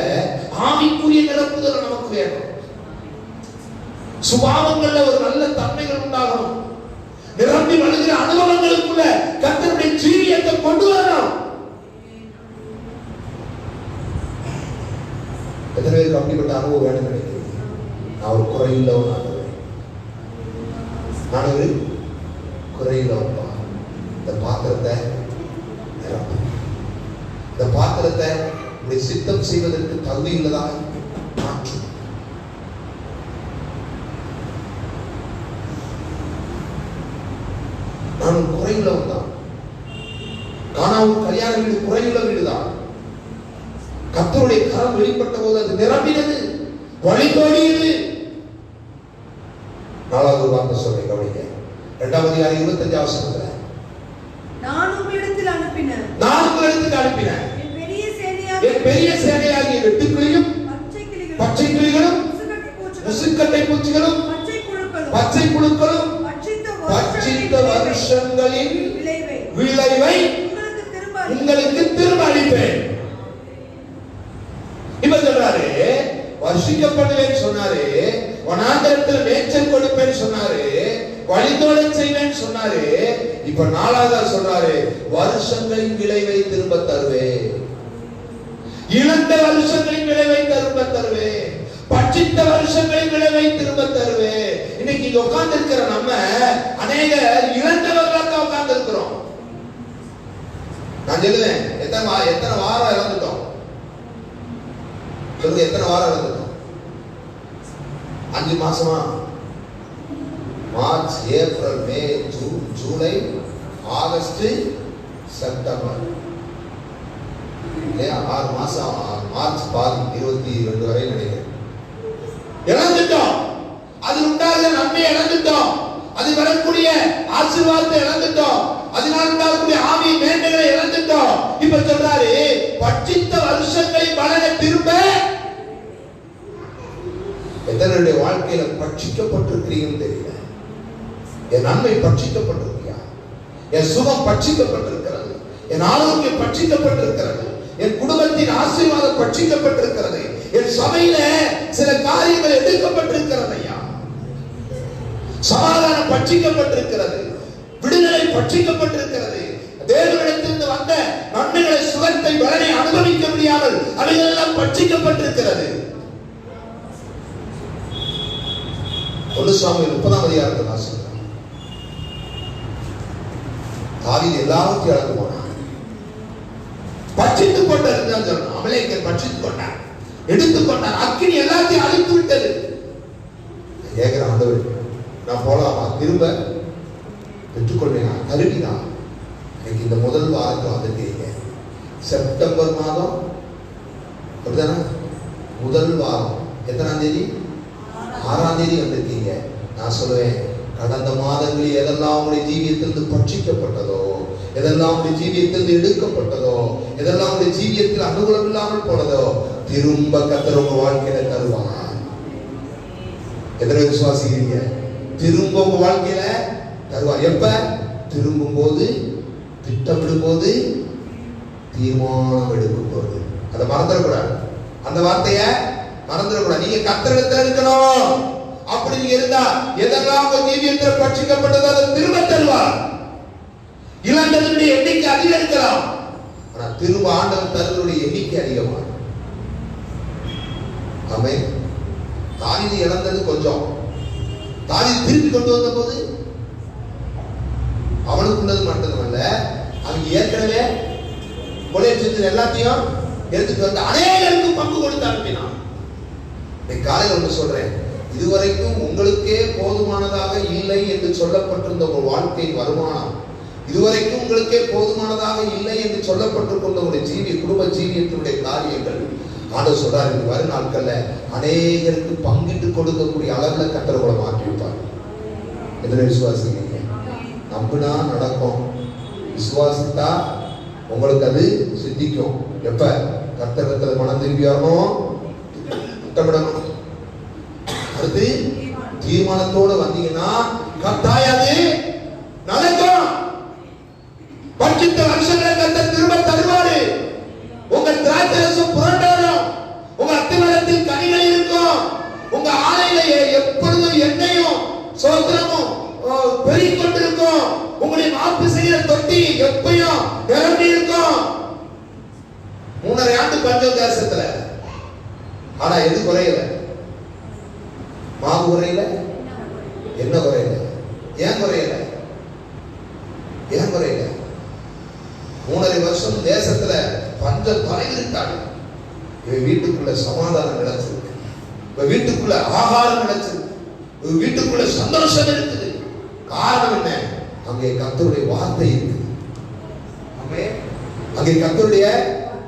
Speaker 1: ஆவிக்குரிய நிரப்புதல் நமக்கு வேணும். சுபாவங்கள்ல ஒரு நல்ல தன்மைகள் உண்டாகணும். நிரம்பி வழிகிற அனுபவங்களுக்குள்ள கர்த்தருடைய ஜீவியத்தை கொண்டு வரணும். எத்தனை பேருக்கு அப்படிப்பட்ட அனுபவம் வேணும் நினைக்கிறீங்க? நான் ஒரு குறையில்லவன் ஆடுவேன், நான் ஒரு குறையில்லவன். இந்த பாத்திரத்தை நிரப்பு. இந்த பாத்திரத்தை சித்தம் செய்வதற்கு தகுதி உள்ளதா மாற்று. நான் குறையுள்ளவன் தான். கானாவூர் கல்யாண வீடு குறையுள்ள வீடுதான். கர்த்தருடைய கரம் வெளிப்பட்ட போது அது நிரம்பினது, வழிந்தோடியது. நாலாவது வார்த்தை சொல்றேன், கவனிங்க. 2ஆம் அதிகாரம் 25ஆம் வசனத்துல, நான் உங்களிடத்தில் அனுப்பினேன் என் பெரிய சேனையாகிய வெட்டுக்கிளியும் பச்சை கிளிகளும் முசுக்கட்டை பூச்சிகளும் பச்சை புழுக்களும் பட்சித்த வருஷங்களின் விளைவை உங்களுக்கு திரும்ப அளிப்பேன். இப்ப சொல்றாரு, வர்ஷிக்கப்படுவேன் சொன்னாரு, வனாந்தரத்தில் மேய்ச்சல் கொடுப்பேன் சொன்னாரு, வழித்தோட செய்வேன் சொன்னாரு. இப்ப 4ஆவதா சொல்றாரு, வருஷங்களின் விளைவை திரும்ப தருவேன். இழந்த வருஷங்களின் விளைவை திரும்ப தருவேன். பட்சித்த வருஷங்களின் விளைவை திரும்ப தருவேன். இன்னைக்கு இங்க உட்கார்ந்து இருக்கிற நம்ம அநேக இழந்தவர்களாக உட்கார்ந்து இருக்கிறோம். நான் சொல்லுவேன், எத்தனை வாரம் இழந்துட்டோம் சொல்லுங்க, எத்தனை வாரம் இழந்துட்டோம்? 5 மாசமா? மார்ச், ஏப்ரல், மே, ஜூன், ஜூலை, ஆகஸ்ட், செப்டம்பர், 6 மாசம். மார்ச் 22 வரை நினைக்கிறேன். இழந்துட்டோம். அது உண்டாகிற நன்மை இழந்துட்டோம். அது வரக்கூடிய ஆசீர்வாதத்தை இழந்துட்டோம். அதனால் உண்டாகக்கூடிய ஆவி மேன்மைகளை இழந்துட்டோம். இப்ப சொல்றாரு, பட்சித்த வருஷங்களை பலனை திரும்ப. எத்தனையுடைய வாழ்க்கையில பட்சிக்கப்பட்டிருக்கிறீங்கன்னு தெரியல. என் நன்மை பட்சிக்கப்பட்டிருக்கியா? என் சுகம் பட்சிக்கப்பட்டிருக்கிறது, என் ஆரோக்கியம் பட்சிக்கப்பட்டிருக்கிறது, என் குடும்பத்தின் ஆசீர்வாதம் பட்சிக்கப்பட்டிருக்கிறது, என் சபையில சில காரியங்கள் எடுக்கப்பட்டிருக்கிறது ஐயா. சமாதானம் பட்சிக்கப்பட்டிருக்கிறது, விடுதலை பட்சிக்கப்பட்டிருக்கிறது. தேவனிடத்திலிருந்து வந்த நன்மைகளை, சுகத்தை, பலனை அனுபவிக்க முடியாமல் அவைகளெல்லாம் பட்சிக்கப்பட்டிருக்கிறது. 1 சாமுவேல் 30ஆம் அதிகாரத்தை வாசிக்கிறோம். தாவீது எல்லாவற்றையும் இழந்து போனான். பட்சித்துக் கொண்டிருந்தான் சொல்லணும். அமலேக்கன் பட்சித்துக் கொண்டான். எடுத்துக்கொண்டார். அக்கினி எல்லாத்தையும் அழித்து விட்டது. கேட்கிற ஆண்டவர், நான் போலாமா? திரும்ப பெற்றுக்கொள்வேனா? கருவினா? எனக்கு இந்த முதல் வாரத்தில் வந்துட்டீங்க. செப்டம்பர் மாதம் அப்படிதானே? முதல் வாரம் எத்தனாம் தேதி? 6ஆம் தேதி வந்திருக்கீங்க. நான் சொல்லுவேன், கடந்த மாதங்களில் எதெல்லாம் உங்களுடைய ஜீவியத்திலிருந்து பட்சிக்கப்பட்டதோ, எதெல்லாம் உங்களுடைய ஜீவியத்திலிருந்து எடுக்கப்பட்டதோ, எதெல்லாம் உங்களுடைய ஜீவியத்தில் அனுகூலம் இல்லாமல் போனதோ, திரும்ப கர்த்தர் உங்க வாழ்க்கையில தருவாங்க. எத்தனை விசுவாசிக்கிறீங்க? திரும்ப உங்க வாழ்க்கையில தருவார். எப்ப? திரும்பும் போது, திட்டமிடும் போது, தீர்மானம் எடுக்கும் போது. அதை மறந்துடக்கூடாது. அந்த வார்த்தைய மறந்துடக்கூடாது. நீங்க கர்த்தரிடத்தில் இருக்கணும். அப்படி நீங்க இருந்தா எதெல்லாம் உங்க ஜீவியத்தில் பட்சிக்கப்பட்டதோ அதை திரும்ப தருவார். இழந்ததனுடைய எண்ணிக்கை அதிகரிக்கலாம், ஆனா திரும்ப ஆண்டவர் தருவதனுடைய எண்ணிக்கை அதிகமாகும். ஆமென். தாவீது இழந்தது கொஞ்சம், தாவீது திருப்பி கொண்டு வந்த போது அவனுக்கு உள்ளது மட்டுமல்ல, அவங்க ஏற்கனவே கொள்ளையடிச்சது எல்லாத்தையும் எடுத்துட்டு வந்து அநேகருக்கு பங்கு கொடுத்து அனுப்பினான். காலையில் ஒன்று சொல்றேன், இதுவரைக்கும் உங்களுக்கே போதுமானதாக இல்லை என்று சொல்லப்பட்டிருந்த ஒரு வாழ்க்கை வருமானம், இதுவரைக்கும் உங்களுக்கே போதுமானதாக இல்லை என்று சொல்லப்பட்டிருக்கின்ற ஒரு ஜீவி குடும்ப ஜீவியத்தினுடைய காரியங்கள் ஆண்டவர் சொல்றார், இந்த வரும் நாட்கள்ல அநேகருக்கு பங்கிட்டு கொடுக்கக்கூடிய அளவுல கர்த்தர்களை மாற்றி வைப்பார். எத்தனை விசுவாசிக்கிறீங்க? நம்பினா நடக்கும், விசுவாசித்தா உங்களுக்கு அது சித்திக்கும். எப்ப? கர்த்தரிடத்தில் மனம் திரும்பி வரணும், திட்டமிடணும். அடுத்து தீர்மானத்தோடு வந்தீங்கன்னா கர்த்தாய் அது நடக்கும். பட்சித்த வருஷங்களை கர்த்தர் திரும்ப தருவாரு. உங்க திராட்சரசம் புரண்டாடும், உங்க அத்திமரத்தில் கனிகள் இருக்கும், உங்க ஆலையில எப்பொழுதும் எண்ணெயும் சோத்திரமும் பெருகிக் கொண்டிருக்கும், உங்களுடைய மாப்பு செய்கிற தொட்டி எப்பயும் நிரம்பி இருக்கும். 3.5 ஆண்டு பஞ்சம் தேசத்துல, ஆனா எது குறையல? மாவு குறையல, என்ன குறையல? ஏன் குறையல? ஏன் குறையல? 3.5 வருஷம் தேசத்துல பஞ்சம் தலைவிரித்தாடு. இவன் வீட்டுக்குள்ள சமாதானம் கிடைச்சிருக்கு, இவன் வீட்டுக்குள்ள ஆகாரம் கிடைச்சிருக்கு, இவன் வீட்டுக்குள்ள சந்தோஷம் இருக்குது. காரணம் என்ன? அங்கே கர்த்தருடைய வார்த்தை இருக்கு. அங்கே கர்த்தருடைய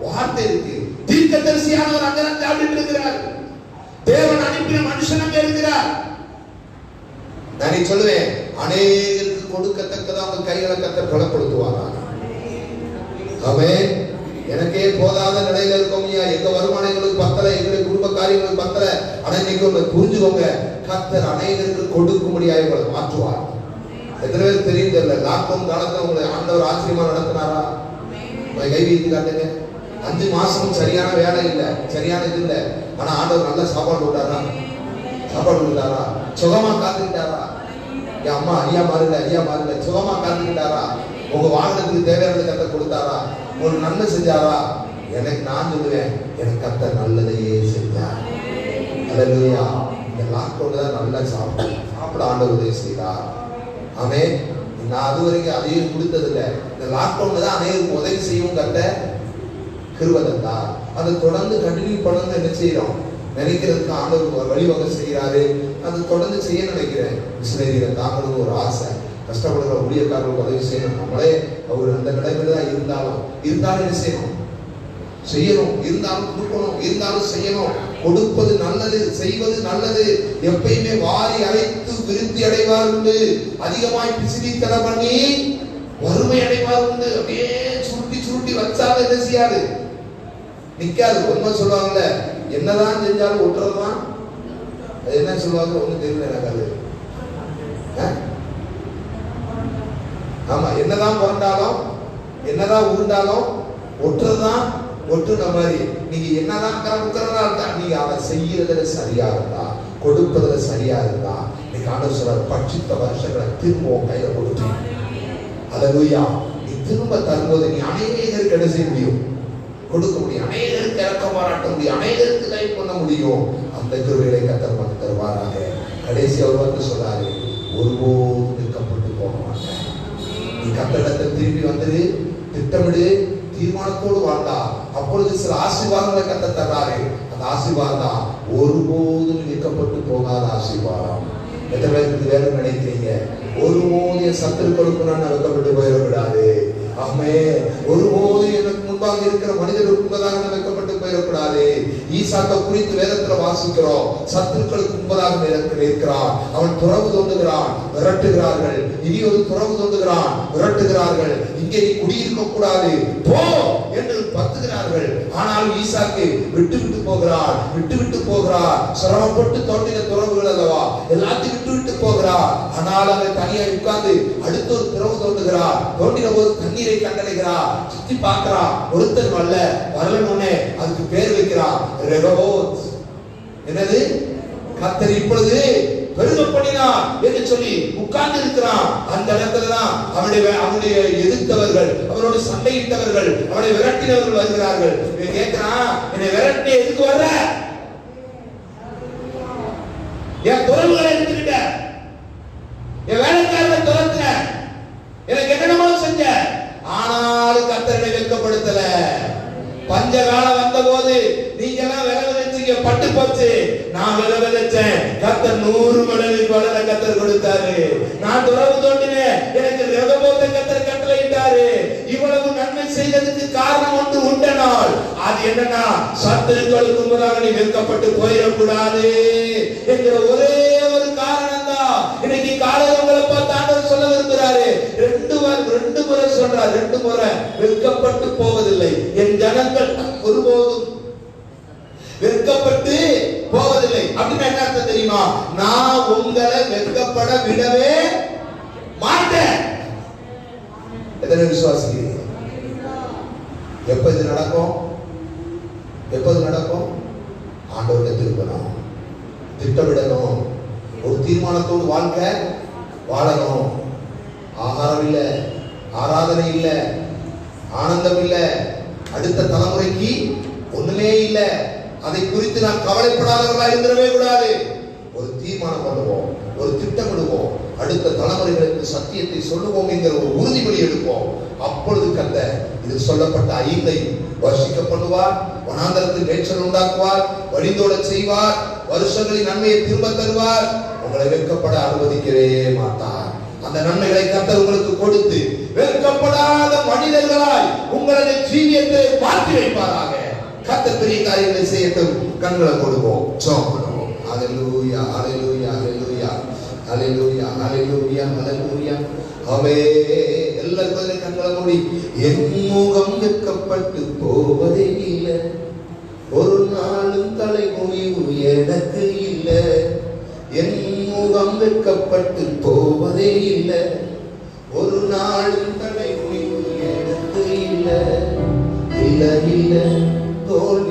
Speaker 1: வார்த்தை இருக்கு. தீர்க்கதரிசியானவர் அங்கே சாப்பிட்டு இருக்கிறார். தேவன் அனுப்பின மனுஷன் அங்கே இருக்கிறார். நான் சொல்லுவேன், அநேகருக்கு கொடுக்கத்தக்கதான் அவங்க கைகளை கர்த்தர் பலப்படுத்துவாரா? ஆமென். எனக்கே போதாத நிலையில இருக்கோம். எங்க வருமானங்களுக்கு பத்தல, எங்களுடைய குடும்ப காரியங்களுக்கு பத்தல. ஆனா இன்னைக்கு ஒண்ணு புரிஞ்சுக்கோங்க, கர்த்தர் அநேகருக்கு கொடுக்கும்படியாக உங்களை மாற்றுவார். எத்தனை பேர் தெரியும் தெரியல, லாக்டவுன் காலத்துல உங்களை ஆண்டவர் ஆச்சரியமா நடத்தினாரா? கை வீட்டு காட்டுங்க. 5 மாசம் சரியான வேலை இல்லை, சரியான இது இல்லை, ஆனா ஆண்டவர் நல்ல சாப்பாடு விட்டாரா? சாப்பாடு விட்டாரா? சுகமா காத்துக்கிட்டாரா? என் அம்மா ஐயா மாறுல சுகமா காத்துக்கிட்டாரா? உங்க வாகனத்துக்கு தேவையானது கர்த்தர் கொடுத்தாரா? உங்களுக்கு நன்மை செஞ்சாரா? எனக்கு நான் சொல்லுவேன், எனக்கு கர்த்தர் நல்லதையே செஞ்சார். அல்லேலூயா. இந்த லாக்டவுன்ல தான் நல்லா சாப்பிட ஆண்டவர் உதவி செய்தார். ஆமென். நான் அது வரைக்கும் அதையும் கொடுத்ததில்லை. இந்த லாக்டவுன்ல தான் அநேகருக்கு உதவி செய்யவும் கர்த்தர் கிருபை தந்தார். அதை தொடர்ந்து கண்டினியூ பண்ணணும். என்ன செய்யறோம்? நினைக்கிறதுக்கு ஆண்டவர் வழிவகை செய்யறாரு. அதை தொடர்ந்து செய்ய நினைக்கிறேன். மிஷனரியை தாங்கணும் ஒரு ஆசை. கஷ்டப்படுகிற ஊழியக்காரர்களுக்கு உதவி செய்யணும். நம்மளே அவர் அந்த நிலைமையில தான் இருந்தாலும் என்ன செய்யணும்? செய்யணும். இருந்தாலும் கொடுக்கணும், இருந்தாலும் செய்யணும். கொடுப்பது நல்லது, செய்வது நல்லது. எப்பயுமே வாரி அழைத்து விருத்தி அடைவார் உண்டு, அதிகமாய் பிசினித்தன பண்ணி வறுமை அடைவார் உண்டு. அப்படியே சுருட்டி வச்சாலும் என்ன செய்யாது? நிக்காது. உண்மை சொல்லுவாங்கல்ல, என்னதான் செஞ்சாலும் ஒட்டுறதுதான். அது என்ன சொல்லுவாங்க ஒண்ணு தெரியல எனக்கு அது. ஆமா, என்னதான் புரண்டாலும் என்னதான் உருண்டாலும் ஒட்டுறதுதான். ஒட்டுன மாதிரி நீங்க என்னதான் உட்கார்றதா இருந்தா, நீங்க அதை செய்யறதுல சரியா இருந்தா, கொடுப்பதுல சரியா இருந்தா, நீங்க ஆண்டவர் சொல்றார், பட்சித்த வருஷங்களை திரும்ப கையில கொடுத்து, அல்லேலூயா, நீ திரும்ப தரும்போது நீ அநேகருக்கு என்ன செய்ய முடியும்? கொடுக்க முடியும். அநேகருக்கு இறக்க பாராட்ட முடியும், அநேகருக்கு லைஃப் பண்ண முடியும். அந்த கிருபையை கர்த்தர் நமக்கு தருவாராக. கடைசி அவர் வந்து சொல்றாரு, ஒருபோதும் நிற்கப்பட்டு போக மாட்டேன். நீ கர்த்தரிடத்தை திரும்பி வந்துரு, திட்டமிடு, தீர்மானத்தோடு வாழ்ந்தா, அப்பொழுது சில ஆசீர்வாதங்களை கர்த்தர் தர்றாரு. அந்த அந்த ஆசீர்வாதம் தான் ஒருபோதும் விற்கப்பட்டு போகாத ஆசீர்வாதம். எத்தனை பேருக்கு வேலை நினைக்கிறீங்க? ஒருபோது என் சத்துருக்களுக்கு நான் வைக்கப்பட்டு போயிடக்கூடாது. ஆமே, ஒருபோது எனக்கு முன்பாக இருக்கிற மனிதர்களுக்கு முன்பதாக வைக்கப்பட்டு போயிடக்கூடாது. ஈசாக்கை குறித்து வேதத்துல வாசிக்கிறோம். சத்துருக்களுக்கு முன்பதாக இருக்கிறான். அவன் துறவு தோண்டுகிறான், விரட்டுகிறார்கள். இனி ஒரு துறவு தோண்டுகிறான், விரட்டுகிறார்கள். இங்கே நீ குடியிருக்க கூடாது, போ என்று பத்துகிறார்கள். ஆனால் ஈசாக்கு விட்டு விட்டு போகிறார், விட்டு விட்டு போகிறார். சிரமப்பட்டு தோண்டின துறவுகள் அல்லவா, எல்லாத்தையும் விட்டு விட்டு போகிறார். ஆனால் அங்க தனியா உட்கார்ந்து அடுத்த ஒரு துறவு தோண்டுகிறார். தோண்டின போது தண்ணீரை கண்டடைகிறார். சுத்தி பார்க்கிறார், ஒருத்தன் வரல. வரலன்னு அதுக்கு பேர் வைக்கிறான் ரெகோபோத். என்னது? கர்த்தர் இப்பொழுது பெருகப்படினார் என்று சொல்லி உட்கார்ந்து இருக்கிறான். அந்த இடத்துல தான் அவனுடைய எதிர்த்தவர்கள், அவனோடு சண்டையிட்டவர்கள், அவனை விரட்டினவர்கள் வருகிறார்கள். கேட்கிறான், என்னை விரட்டி எதுக்கு வர்ற? என் துறவுகளை எடுத்துக்கிட்ட, என் வேலைக்காரனை துரத்துற, எனக்கு என்னென்னமோ செஞ்ச. ஆனாலும் கர்த்தரை வெட்கப்படுத்தல. பஞ்ச காலம் வந்த போது நீங்க எல்லாம் விளைவிச்சீங்க, பட்டு போச்சு. நான் விளைவிச்சேன், கர்த்தர் 100 மடங்கு வளர கர்த்தர் கொடுத்தாரு. நான் துறவு தோண்டினேன், எனக்கு ரெகோபோத்தை கர்த்தர் கட்டளையிட்டாரு. இவ்வளவு நன்மை செய்ததுக்கு காரணம் ஒன்று உண்டனால் அது என்னன்னா, சத்துருக்களுக்கு முன்பதாக நீ வெட்கப்பட்டு போயிடக்கூடாது என்கிற ஒரே ஒரு காரணம் தான். இன்னைக்கு காலையில் உங்களை பார்த்து ஆண்டவர் சொல்ல விரும்புகிறாரு. ரெண்டு முறை சொல்றார். 2 முறை வெட்கப்பட்டு போவதில்லை. என் ஜனங்கள் ஒருபோதும் வெட்கப்பட்டு போவதில்லை. அப்படின்னு என்ன அர்த்தம் தெரியுமா? நான் உங்களை வெட்கப்பட விடவே மாட்டேன். எத்தனை விசுவாசிக்கிறீங்க? எப்ப இது நடக்கும்? எப்போது நடக்கும்? ஆண்டவர்கிட்ட திரும்பணும், திட்டமிடணும், ஒரு தீர்மானத்தோடு வாழ்க்கை வாழணும். ஆகாரம் இல்லை, ஆராதனை இல்லை, ஆனந்தம் இல்லை, அடுத்த தலைமுறைக்கு ஒண்ணுமே இல்லை. அதை குறித்து நாம் கவலைப்படாதவர்களா இருந்திடவே கூடாது. ஒரு தீர்மானம் பண்ணுவோம், ஒரு திட்டமிடுவோம், அடுத்த தலைமுறைகளுக்கு சத்தியத்தை சொல்லுவோம் என்கிற ஒரு உறுதிமொழி எடுப்போம். அப்பொழுது கர்த்தர் இது சொல்லப்பட்ட 5 வர்ஷிக்க பண்ணுவார். வனாந்தரத்தில் மேய்ச்சல் உண்டாக்குவார், வழிந்தோட செய்வார், வருஷங்களின் நன்மையை திரும்ப தருவார். உங்களை வெட்கப்பட அனுமதிக்கவே மாட்டார். அந்த நன்மைகளை கர்த்தர் உங்களுக்கு கொடுத்து வெட்கப்படாத மனிதர்களாய் உங்களுடைய ஜீவியத்தை மாற்றி வைப்பாராக. கர்த்தர் பெரிய காரியங்களை செய்யட்டும். கண்களை கொடுப்போம், ஜெபம் பண்ணுவோம். ஹல்லேலூயா, ஹல்லேலூயா, ஹல்லேலூயா, ஹல்லேலூயா, ஹல்லேலூயா, ஹல்லேலூயா. ஆமென். எல்லாரும் கண்களை மூடி, என் முகம் வெட்கப்பட்டு போவதே இல்லை, ஒரு நாளும் தலைமுடிவு எனக்கு இல்லை. என் முகம் வெட்கப்பட்டு போவதே இல்லை, ஒரு நாளும் தலைமுடிவு எனக்கு இல்லை. இல்ல இல்ல தோல்